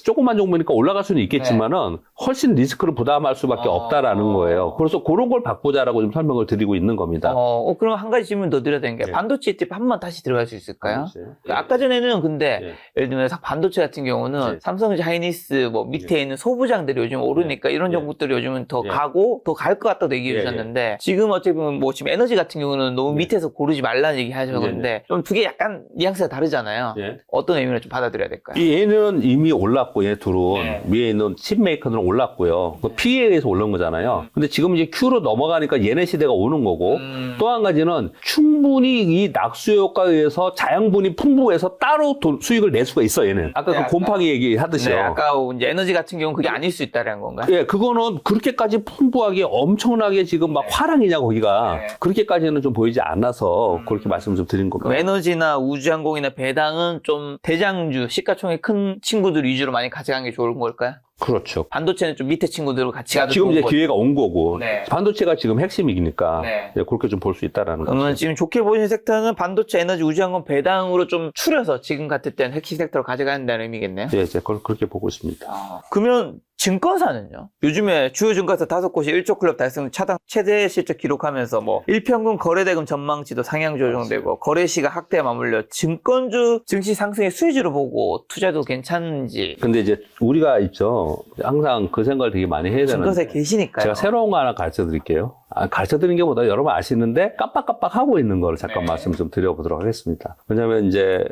조그만 종목이니까 올라갈 수는 있겠지만은 훨씬 리스크를 부담할 수밖에 없다라는 거예요. 그래서 그런 걸 바꾸자라고 좀 설명을 드리고 있는 겁니다. 그럼 한 가지 질문 더 드려야 되는 게 반도체 ETF 한 번 다시 들어갈 수 있을까요? 아까 전에는 근데 예를 들면 반도체 같은 경우는 삼성전자, 하이닉스 뭐 밑에 있는 소부장들이 요즘 오르니까 이런 종목들이 요즘은 더 가고 더 갈 것 같다고 얘기해 주셨는데 지금 어차피 보면 뭐 지금 에너지 같은 경우는 너무 밑에서 고르지 말라는 얘기 하셨는데 좀 두 개 약간 뉘앙스가 다르잖아요. 어떤 의미를 좀 받아들여야 될까요? 얘는 이미 올랐고 얘 둘은 위에 있는 칩메이커는 올랐고요. 그 P에 의해서 올른 거잖아요. 근데 지금 이제 Q로 넘어가니까 얘네 시대가 오는 거고 또 한 가지는 충분히 이 낙수 효과에 의해서 자양분이 풍부해서 따로 수익을 낼 수가 있어 얘는. 아까 그 곰팡이 얘기 하듯이요. 아까 이제 에너지 같은 경우는 그게 아닐 수 있다는 건가요? 예, 그거는 그렇게까지 풍부하게 엄청나게 지금 막 화랑이냐 거기가 그렇게까지는 좀 보이지 않아서 그렇게 말씀 좀 드린 겁니다. 그럼 에너지나 우주항공이나 배당은 좀 대장주 시가총액 큰 친구들 위주로 많이 가져가는 게 좋은 걸까요? 그렇죠. 반도체는 좀 밑에 친구들로 같이 가도 지금 좋은 이제 거죠. 기회가 온 거고 반도체가 지금 핵심이니까 그렇게 좀 볼 수 있다라는 거죠. 그러면 지금 좋게 보이는 섹터는 반도체, 에너지, 우주항공, 배당으로 좀 추려서 지금 같을 때는 핵심 섹터로 가져가야 한다는 의미겠네요. 네, 이제 그렇게 보고 있습니다. 그러면 증권사는요? 요즘에 주요 증권사 5곳이 1조 클럽 달성 차당 최대 실적 기록하면서 뭐 일평균 거래대금 전망치도 상향 조정되고 거래시가 확대에 맞물려 증권주 증시 상승의 수혜주로 보고 투자도 괜찮은지. 근데 이제 우리가 있죠. 항상 그 생각을 되게 많이 해야 되는데 증권사에 계시니까요. 제가 새로운 거 하나 가르쳐 드릴게요. 가르쳐 드리는 게 보다 여러분 아시는데 깜빡깜빡 하고 있는 거를 잠깐 말씀 좀 드려보도록 하겠습니다. 왜냐면 이제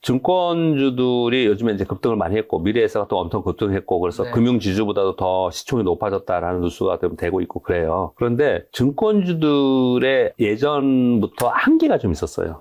증권주들이 요즘에 이제 급등을 많이 했고 미래에서가 또 엄청 급등했고 그래서 금융지주보다도 더 시총이 높아졌다라는 뉴스가 좀 되고 있고 그래요. 그런데 증권주들의 예전부터 한계가 좀 있었어요.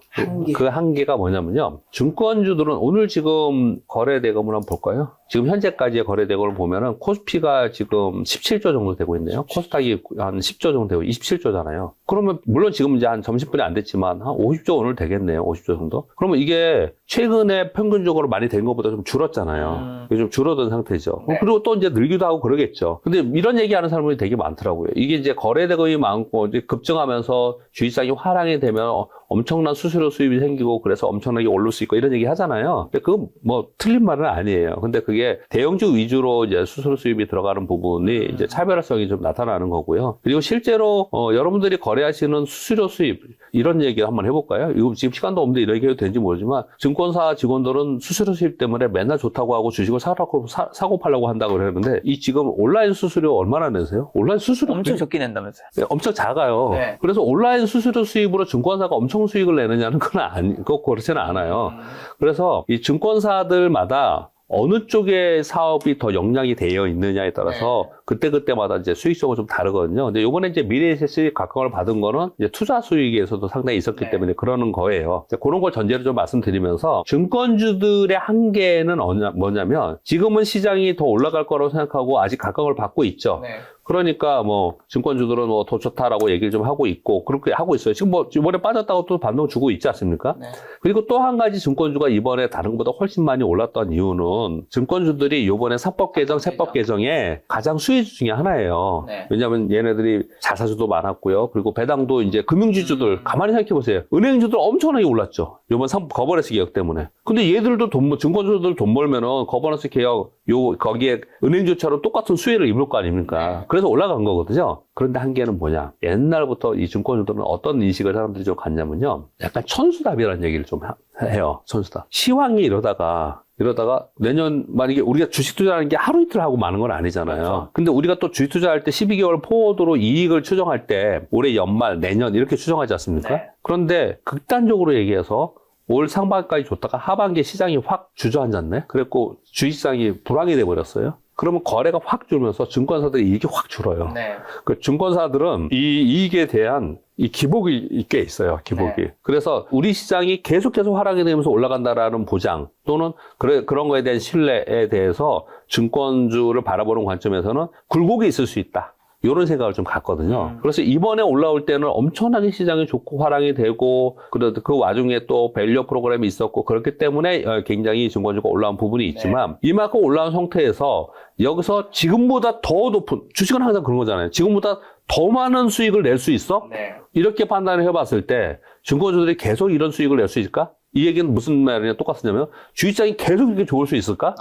그 한계가 뭐냐면요. 증권주들은 오늘 지금 거래대금을 한번 볼까요? 지금 현재까지의 거래대금을 보면은 코스피가 지금 17조 정도 되고 있네요. 코스닥이 한 10조 정도 되고 27조잖아요. 그러면 물론 지금 이제 한 점심분이 안 됐지만 한 50조 오늘 되겠네요. 50조 정도. 그러면 이게 최근에 평균적으로 많이 된 것보다 좀 줄었잖아요. 이게 좀 줄어든 상태죠. 그리고 또 이제 늘기도 하고 그러겠죠. 근데 이런 얘기하는 사람들이 되게 많더라고요. 이게 이제 거래대금이 많고 이제 급증하면서 주식시장이 화랑이 되면 엄청난 수수료 수입이 생기고 그래서 엄청나게 오를 수 있고 이런 얘기 하잖아요. 근데 그건 뭐 틀린 말은 아니에요. 근데 그게 대형주 위주로 이제 수수료 수입이 들어가는 부분이 이제 차별화성이 좀 나타나는 거고요. 그리고 실제로 여러분들이 거래하시는 수수료 수입 이런 얘기 한번 해볼까요? 이거 지금 시간도 없는데 이런 얘기 해도 되는지 모르지만 증권사 직원들은 수수료 수입 때문에 맨날 좋다고 하고 주식을 사고 팔라고 한다고 그러는데 이 지금 온라인 수수료 얼마나 내세요? 온라인 수수료 엄청 적게 낸다면서요? 네, 엄청 작아요. 그래서 온라인 수수료 수입으로 증권사가 엄청 수익을 내느냐는 그건 그렇지는 않아요. 그래서 이 증권사들마다 어느 쪽의 사업이 더 역량이 되어 있느냐에 따라서 그때그때마다 이제 수익성은 좀 다르거든요. 근데 요번에 이제 미래에셋이 각광을 받은 거는 이제 투자 수익에서도 상당히 있었기 때문에 그러는 거예요. 그런 걸 전제로 좀 말씀드리면서 증권주들의 한계는 뭐냐면 지금은 시장이 더 올라갈 거라고 생각하고 아직 각광을 받고 있죠. 그러니까 뭐 증권주들은 뭐 더 좋다라고 얘기를 좀 하고 있고 그렇게 하고 있어요. 지금 뭐 이번에 빠졌다고 또 반동 주고 있지 않습니까? 그리고 또 한 가지 증권주가 이번에 다른 것보다 훨씬 많이 올랐던 이유는 증권주들이 이번에 사법 개정, 세법 개정에 가장 수혜주 중에 하나예요. 왜냐하면 얘네들이 자사주도 많았고요. 그리고 배당도 이제 금융지주들 가만히 생각해 보세요. 은행주들 엄청나게 올랐죠. 이번 거버넌스 개혁 때문에. 근데 얘들도 증권주들 돈 벌면은 거버넌스 개혁 거기에 은행주처럼 똑같은 수혜를 입을 거 아닙니까? 그래서 올라간 거거든요. 그런데 한계는 뭐냐? 옛날부터 이 증권주들은 어떤 인식을 사람들이 좀 갖냐면요. 약간 천수답이라는 얘기를 좀 해요. 천수답. 시황이 이러다가 내년 만약에 우리가 주식 투자하는 게 하루 이틀 하고 마는 건 아니잖아요. 근데 우리가 또 주식 투자할 때 12개월 포워드로 이익을 추정할 때 올해 연말, 내년 이렇게 추정하지 않습니까? 그런데 극단적으로 얘기해서 올 상반기까지 줬다가 하반기에 시장이 확 주저앉았네? 그랬고 주식시장이 불황이 돼버렸어요. 그러면 거래가 확 줄면서 증권사들이 이익이 확 줄어요. 네. 그 증권사들은 이 이익에 대한 이 기복이 꽤 있어요, 기복이. 네. 그래서 우리 시장이 계속해서 하락이 되면서 올라간다라는 보장 또는 그런 거에 대한 신뢰에 대해서 증권주를 바라보는 관점에서는 굴곡이 있을 수 있다. 이런 생각을 좀 갖거든요. 그래서 이번에 올라올 때는 엄청나게 시장이 좋고 화랑이 되고, 그 와중에 또 밸류 프로그램이 있었고, 그렇기 때문에 굉장히 증권주가 올라온 부분이 있지만, 이만큼 올라온 상태에서 여기서 지금보다 더 높은, 주식은 항상 그런 거잖아요. 지금보다 더 많은 수익을 낼 수 있어? 네. 이렇게 판단을 해봤을 때, 증권주들이 계속 이런 수익을 낼 수 있을까? 이 얘기는 무슨 말이냐 똑같으냐면 주식시장이 계속 이렇게 좋을 수 있을까?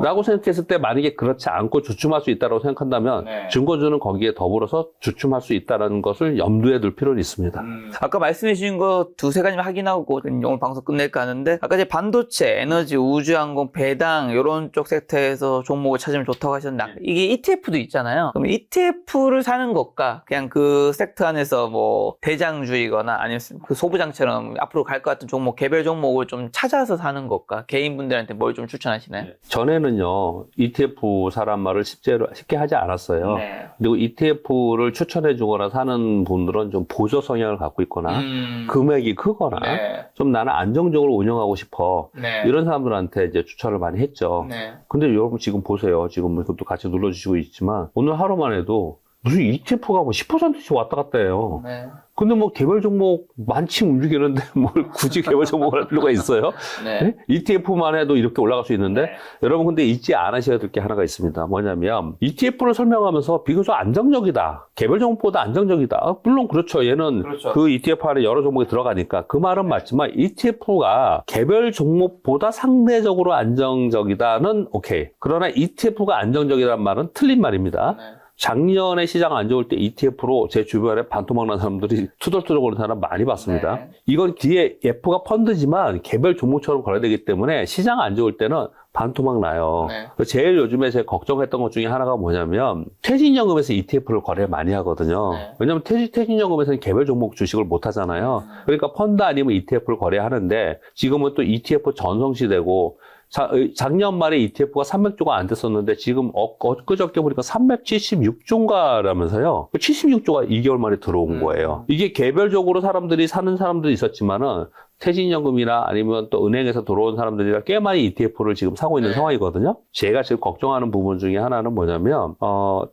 라고 생각했을 때 만약에 그렇지 않고 주춤할 수 있다고 생각한다면 네. 증권주는 거기에 더불어서 주춤할 수 있다는 것을 염두에 둘 필요는 있습니다. 아까 말씀해 주신 거 두세 가지만 확인하고 오늘 방송 끝낼까 하는데 아까 이제 반도체, 에너지, 우주항공, 배당 이런 쪽 섹터에서 종목을 찾으면 좋다고 하셨는데 이게 ETF도 있잖아요. 그럼 ETF를 사는 것과 그냥 그 섹터 안에서 뭐 대장주이거나 아니면 그 소부장처럼 앞으로 갈 것 같은 종목 개별 종목을 좀 찾아서 사는 것과 개인분들한테 뭘 좀 추천하시나요? 전에는요, ETF 사란 말을 쉽게 하지 않았어요. 네. 그리고 ETF를 추천해 주거나 사는 분들은 좀 보조 성향을 갖고 있거나 금액이 크거나 네. 좀 나는 안정적으로 운영하고 싶어. 네. 이런 사람들한테 이제 추천을 많이 했죠. 네. 근데 여러분 지금 보세요. 지금 이것도 같이 눌러주시고 있지만 오늘 하루만 해도 무슨 ETF가 뭐 10%씩 왔다 갔다 해요. 네. 근데 뭐 개별 종목 많지 움직이는데 뭘 굳이 개별 종목을 할 필요가 있어요? 네. 네? ETF만 해도 이렇게 올라갈 수 있는데 네. 여러분 근데 잊지 않으셔야 될 게 하나가 있습니다. 뭐냐면 ETF를 설명하면서 비교적 안정적이다. 개별 종목보다 안정적이다. 물론 그렇죠. 얘는 그렇죠. 그 ETF 안에 여러 종목이 들어가니까 그 말은 맞지만 ETF가 개별 종목보다 상대적으로 안정적이다는 오케이. 그러나 ETF가 안정적이라는 말은 틀린 말입니다. 네. 작년에 시장 안 좋을 때 ETF로 제 주변에 반토막 난 사람들이 투덜투덜 거리는 사람 많이 봤습니다. 네. 이건 뒤에 F가 펀드지만 개별 종목처럼 거래되기 때문에 시장 안 좋을 때는 반토막 나요. 네. 제일 요즘에 제가 걱정했던 것 중에 하나가 뭐냐면 퇴직연금에서 ETF를 거래 많이 하거든요. 네. 왜냐면 퇴직연금에서는 개별 종목 주식을 못 하잖아요. 그러니까 펀드 아니면 ETF를 거래하는데 지금은 또 ETF 전성시대고 작년 말에 ETF가 300조가 안 됐었는데 지금 엊그저께 보니까 376조인가라면서요. 76조가 2개월 만에 들어온 거예요. 이게 개별적으로 사는 사람들이 있었지만은 퇴직연금이나 아니면 또 은행에서 들어온 사람들이랑 꽤 많이 ETF를 지금 사고 있는 상황이거든요. 제가 지금 걱정하는 부분 중에 하나는 뭐냐면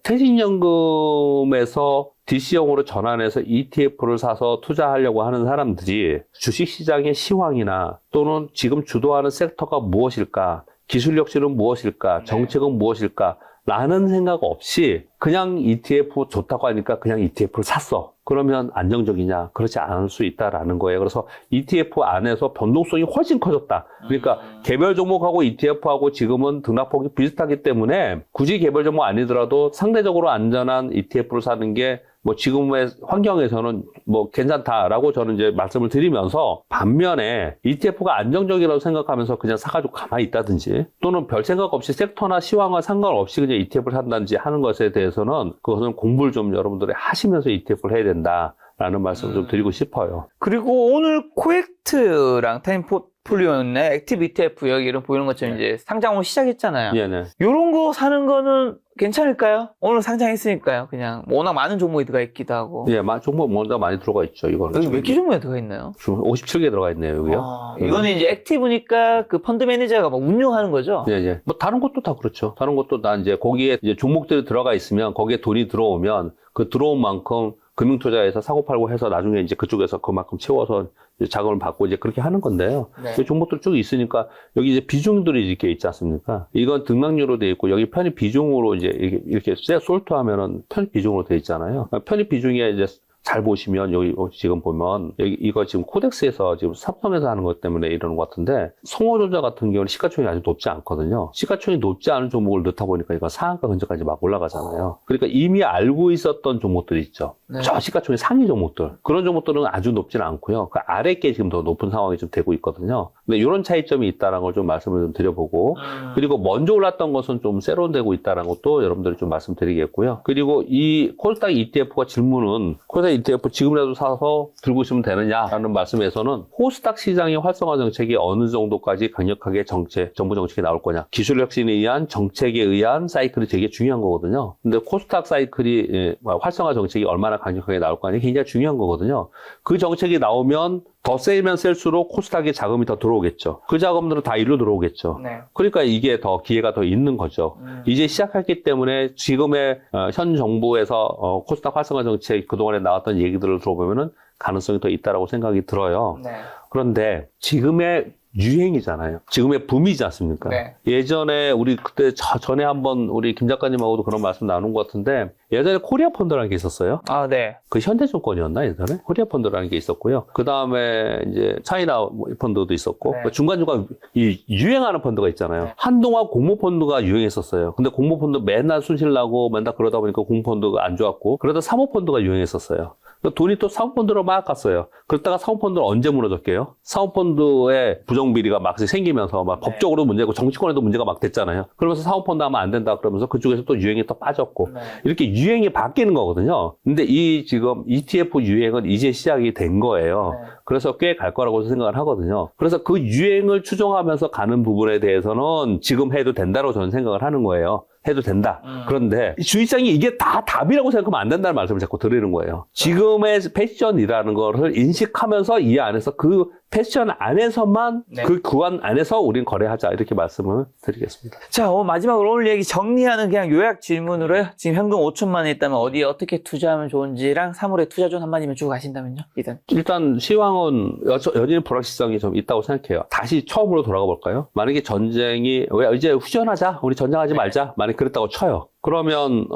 퇴직연금에서 DC형으로 전환해서 ETF를 사서 투자하려고 하는 사람들이 주식시장의 시황이나 또는 지금 주도하는 섹터가 무엇일까, 기술 혁신은 무엇일까, 정책은 무엇일까 라는 생각 없이 그냥 ETF 좋다고 하니까 그냥 ETF를 샀어. 그러면 안정적이냐? 그렇지 않을 수 있다라는 거예요. 그래서 ETF 안에서 변동성이 훨씬 커졌다. 그러니까 개별 종목하고 ETF하고 지금은 등락폭이 비슷하기 때문에 굳이 개별 종목 아니더라도 상대적으로 안전한 ETF를 사는 게 뭐 지금의 환경에서는 뭐 괜찮다라고 저는 이제 말씀을 드리면서 반면에 ETF가 안정적이라고 생각하면서 그냥 사가지고 가만히 있다든지 또는 별 생각 없이 섹터나 시황과 상관없이 그냥 ETF를 산다든지 하는 것에 대해서는 그것은 공부를 좀 여러분들이 하시면서 ETF를 해야 된다라는 말씀을 좀 드리고 싶어요. 그리고 오늘 코엑트랑 타임포트폴리오의 액티브 ETF 여기를 보이는 것처럼 이제 상장을 시작했잖아요. 네네. 요런 거 사는 거는 괜찮을까요? 오늘 상장했으니까요. 그냥 뭐 워낙 많은 종목이 들어가 있기도 하고. 예, 종목 뭔가 많이 들어가 있죠. 이거는 여기 몇 개 종목이 들어가 있나요? 57개 들어가 있네요, 여기요. 이거는 이제 액티브니까 그 펀드 매니저가 막 운용하는 거죠? 예, 예. 뭐 다른 것도 다 그렇죠. 다른 것도 다 이제 거기에 이제 종목들이 들어가 있으면 거기에 돈이 들어오면 그 들어온 만큼 금융투자에서 사고팔고 해서 나중에 이제 그쪽에서 그만큼 채워서 이제 자금을 받고 이제 그렇게 하는 건데요. 네. 그 종목들 쭉 있으니까 여기 이제 비중들이 이렇게 있지 않습니까? 이건 등락률로 돼 있고 여기 편입 비중으로 이제 이렇게 솔트하면은 편입 비중으로 돼 있잖아요. 편입 비중에 이제 잘 보시면 여기 지금 보면 여기 이거 지금 코덱스에서 지금 삼성에서 하는 것 때문에 이러는 것 같은데 성호조자 같은 경우는 시가총액이 아주 높지 않거든요. 시가총액이 높지 않은 종목을 넣다 보니까 이거 상한가 근처까지 막 올라가잖아요. 그러니까 이미 알고 있었던 종목들이 있죠. 네. 저 시가총액 상위 종목들 그런 종목들은 아주 높지는 않고요. 그 아래 게 지금 더 높은 상황이 좀 되고 있거든요. 근데 이런 차이점이 있다는 걸 좀 말씀을 좀 드려보고, 그리고 먼저 올랐던 것은 좀 세론되고 있다는 것도 여러분들이 좀 말씀드리겠고요. 그리고 이 코스닥 ETF가 질문은 코스닥 ETF 지금이라도 사서 들고 있으면 되느냐라는 말씀에서는 코스닥 시장의 활성화 정책이 어느 정도까지 강력하게 정부 정책이 나올 거냐. 기술 혁신에 의한 정책에 의한 사이클이 되게 중요한 거거든요. 근데 코스닥 사이클이 활성화 정책이 얼마나 강력하게 나올 거냐 굉장히 중요한 거거든요. 그 정책이 나오면 더 세면 셀수록 코스닥에 자금이 더 들어오겠죠. 그 자금들은 다 일로 들어오겠죠. 네. 그러니까 이게 더 기회가 더 있는 거죠. 이제 시작했기 때문에 지금의 현 정부에서 코스닥 활성화 정책 그동안에 나왔던 얘기들을 들어보면은 가능성이 더 있다라고 생각이 들어요. 네. 그런데 지금의 유행이잖아요. 지금의 붐이지 않습니까? 네. 예전에 우리 그때 전에 한번 우리 김 작가님하고도 그런 말씀 나눈 것 같은데 예전에 코리아 펀드라는 게 있었어요. 아, 네. 그 현대증권이었나 예전에? 코리아 펀드라는 게 있었고요. 그 다음에 이제 차이나 펀드도 있었고 네. 그 중간중간 이 유행하는 펀드가 있잖아요. 네. 한동안 공모펀드가 유행했었어요. 근데 공모펀드 맨날 순실나고 맨날 그러다 보니까 공모펀드가 안 좋았고 그러다 사모펀드가 유행했었어요. 돈이 또 사모펀드로 막 갔어요. 그러다가 사모펀드는 언제 무너졌게요? 사모펀드의 부정비리가 막 생기면서 막 네. 법적으로 문제고 정치권에도 문제가 막 됐잖아요. 그러면서 사모펀드 하면 안 된다 그러면서 그쪽에서 또 유행이 또 빠졌고 네. 이렇게 유행이 바뀌는 거거든요. 근데 이 지금 ETF 유행은 이제 시작이 된 거예요. 네. 그래서 꽤 갈 거라고 생각을 하거든요. 그래서 그 유행을 추종하면서 가는 부분에 대해서는 지금 해도 된다고 저는 생각을 하는 거예요. 해도 된다. 그런데 주의장이 이게 다 답이라고 생각하면 안 된다는 말씀을 자꾸 드리는 거예요. 지금의 패션이라는 거를 인식하면서 이 안에서 그 패션 안에서만 네. 그 구간 안에서 우린 거래하자 이렇게 말씀을 드리겠습니다. 자, 마지막으로 오늘 얘기 정리하는 그냥 요약 질문으로요. 지금 현금 5천만 원 있다면 어디에 어떻게 투자하면 좋은지랑 3월에 투자존 한마디만 주고 가신다면요? 일단 시황은 여전히 불확실성이 좀 있다고 생각해요. 다시 처음으로 돌아가 볼까요? 만약에 전쟁이 왜 이제 휴전하자, 우리 전쟁하지 말자, 만약 그랬다고 쳐요. 그러면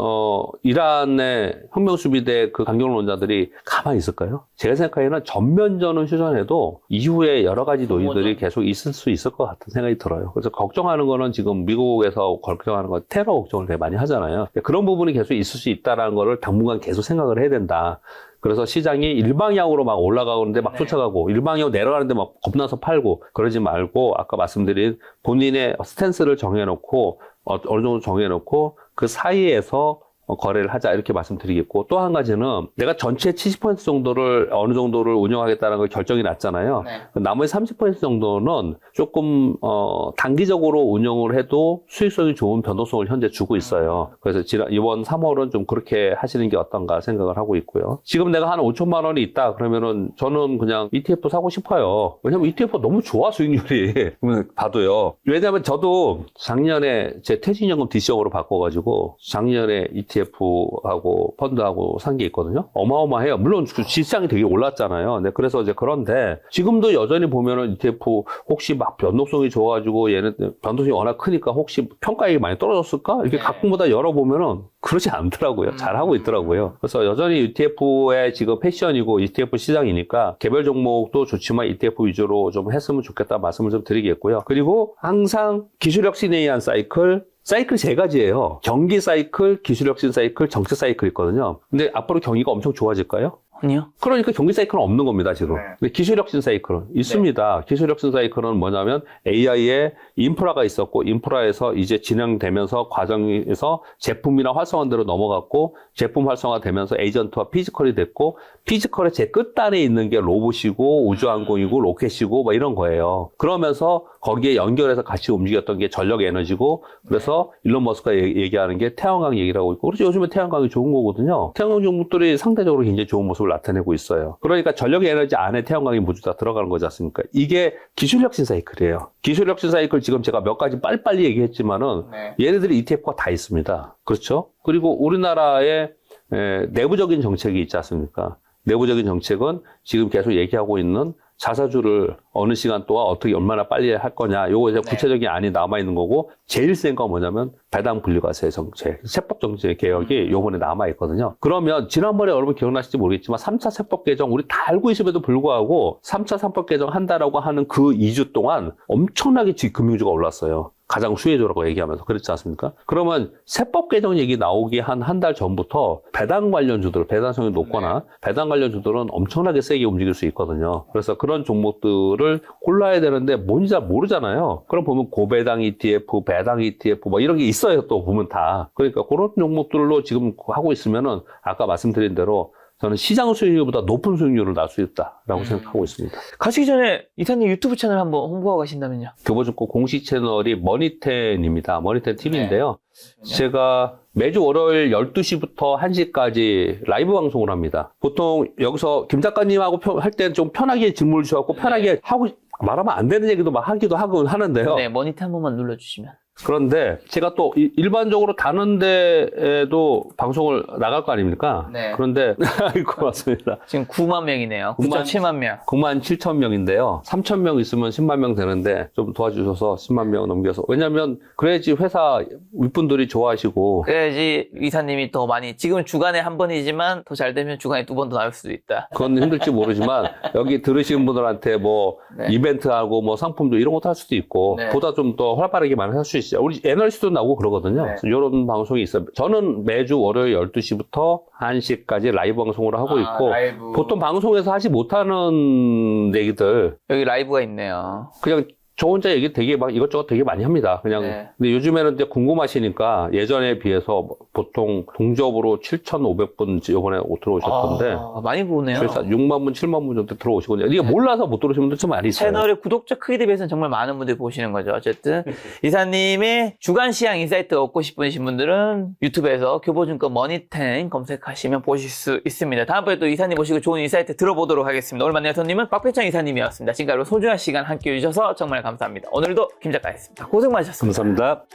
이란의 혁명수비대 그 강경론자들이 가만히 있을까요? 제가 생각하기에는 전면전은 휴전해도 이후에 여러 가지 논의들이 계속 있을 수 있을 것 같은 생각이 들어요. 그래서 걱정하는 거는 지금 미국에서 걱정하는 건 테러 걱정을 되게 많이 하잖아요. 그런 부분이 계속 있을 수 있다는 거를 당분간 계속 생각을 해야 된다. 그래서 시장이 일방향으로 막 올라가는데 막 쫓아가고 일방향으로 내려가는데 막 겁나서 팔고 그러지 말고 아까 말씀드린 본인의 스탠스를 정해놓고 어느 정도 정해놓고 그 사이에서 거래를 하자 이렇게 말씀드리겠고 또 한 가지는 내가 전체 70% 정도를 어느 정도를 운영하겠다는 걸 결정이 났잖아요. 네. 나머지 30% 정도는 조금 단기적으로 운영을 해도 수익성이 좋은 변동성을 현재 주고 있어요. 그래서 이번 3월은 좀 그렇게 하시는 게 어떤가 생각을 하고 있고요. 지금 내가 한 5천만 원이 있다 그러면은 저는 그냥 ETF 사고 싶어요. 왜냐면 ETF가 너무 좋아 수익률이 봐도요. 왜냐면 저도 작년에 제 퇴직연금 DC형으로 바꿔가지고 작년에 ETF하고 펀드하고 산 게 있거든요. 어마어마해요. 물론 시장이 되게 올랐잖아요. 네, 그래서 이제 그런데 지금도 여전히 보면은 ETF 혹시 막 변동성이 좋아가지고 얘는 변동성이 워낙 크니까 혹시 평가액이 많이 떨어졌을까? 이렇게 가끔마다 열어보면은 그러지 않더라고요. 잘하고 있더라고요. 그래서 여전히 ETF의 지금 패션이고 ETF 시장이니까 개별 종목도 좋지만 ETF 위주로 좀 했으면 좋겠다 말씀을 좀 드리겠고요. 그리고 항상 기술 혁신에 의한 사이클 세 가지예요. 경기 사이클, 기술 혁신 사이클, 정책 사이클 있거든요. 근데 앞으로 경기가 엄청 좋아질까요? 아니요. 그러니까 경기 사이클은 없는 겁니다, 지금. 네. 근데 기술 혁신 사이클은 있습니다. 기술 혁신 사이클은 뭐냐면 AI에 인프라가 있었고 인프라에서 이제 진행되면서 과정에서 제품이나 활성화대로 넘어갔고 제품 활성화되면서 에이전트와 피지컬이 됐고 피지컬의 제 끝단에 있는 게 로봇이고 우주항공이고 로켓이고 뭐 이런 거예요. 그러면서 거기에 연결해서 같이 움직였던 게 전력 에너지고 그래서 일론 머스크가 얘기하는 게 태양광 얘기를 하고 있고 그래서 요즘에 태양광이 좋은 거거든요. 태양광 종목들이 상대적으로 굉장히 좋은 모습을 나타내고 있어요. 그러니까 전력 에너지 안에 태양광이 모두 다 들어가는 거지 않습니까? 이게 기술 혁신 사이클이에요. 기술 혁신 사이클 지금 제가 몇 가지 빨리빨리 얘기했지만은 얘네들이 ETF가 다 있습니다. 그렇죠? 그리고 우리나라의 내부적인 정책이 있지 않습니까? 내부적인 정책은 지금 계속 얘기하고 있는 자사주를 어느 시간 동안 어떻게 얼마나 빨리 할 거냐. 요거 이제 구체적인 안이 남아있는 거고 제일 센 건 뭐냐면 배당 분리과세 정책, 세법 정책 개혁이 요번에 남아 있거든요. 그러면 지난번에 여러분 기억나실지 모르겠지만 3차 세법 개정 우리 다 알고 있음에도 불구하고 3차 세법 개정 한다라고 하는 그 2주 동안 엄청나게 금융주가 올랐어요. 가장 수혜주라고 얘기하면서 그렇지 않습니까? 그러면 세법 개정 얘기 나오기 한 달 전부터 배당 관련주들, 배당성이 높거나 배당 관련주들은 엄청나게 세게 움직일 수 있거든요. 그래서 그런 종목들을 골라야 되는데 뭔지 잘 모르잖아요. 그럼 보면 고배당 ETF, 배당 ETF 뭐 이런 게 있어요. 또 보면 다. 그러니까 그런 종목들로 지금 하고 있으면은 아까 말씀드린 대로 저는 시장 수익률보다 높은 수익률을 날 수 있다라고 생각하고 있습니다. 가시기 전에 이사님 유튜브 채널 한번 홍보하고 가신다면요. 교보증권 공식 채널이 머니텐입니다. 머니텐 TV인데요. 제가 매주 월요일 12시부터 1시까지 라이브 방송을 합니다. 보통 여기서 김 작가님하고 할 때는 좀 편하게 질문을 주셔서 편하게 하고 말하면 안 되는 얘기도 막 하기도 하고 하는데요. 네, 모니터 한 번만 눌러주시면. 그런데 제가 또 일반적으로 다른 데에도 방송을 나갈 거 아닙니까? 네. 그런데 고맙습니다. 지금 9만 명이네요. 9만 9.7만 명. 9만 7천 명인데요. 3천 명 있으면 10만 명 되는데 좀 도와주셔서 10만 명 넘겨서. 왜냐면 그래야지 회사 윗분들이 좋아하시고. 그래야지 이사님이 더 많이, 지금 주간에 한 번이지만 더 잘 되면 주간에 2번도 나올 수도 있다. 그건 힘들지 모르지만 여기 들으시는 분들한테 뭐 네. 이벤트하고 뭐 상품도 이런 것도 할 수도 있고 네. 보다 좀 더 활발하게 많이 할 수 있어요. 우리 애널리스트도 나오고 그러거든요. 네. 이런 방송이 있어요. 저는 매주 월요일 12시부터 1시까지 라이브 방송을 하고 있고 라이브. 보통 방송에서 하지 못하는 얘기들 여기 라이브가 있네요. 그냥 저 혼자 얘기 되게 막 이것저것 되게 많이 합니다. 그냥 네. 근데 요즘에는 이제 궁금하시니까 예전에 비해서 보통 동접으로 7,500분 이번에 들어오셨던데 많이 보네요. 6만 분, 7만 분 정도 들어오시거든요. 이게 몰라서 못 들어오시는 분들 좀 많이 있어요. 채널의 구독자 크기에 비해서는 정말 많은 분들이 보시는 거죠. 어쨌든 이사님의 주간 시장 인사이트 얻고 싶으신 분들은 유튜브에서 교보증권 머니텐 검색하시면 보실 수 있습니다. 다음번에 또 이사님 모시고 좋은 인사이트 들어보도록 하겠습니다. 오늘 만난 손님은 박배창 이사님이었습니다. 지금까지 소중한 시간 함께 해주셔서 정말 감사합니다. 오늘도 김 작가였습니다. 고생 많으셨습니다. 감사합니다.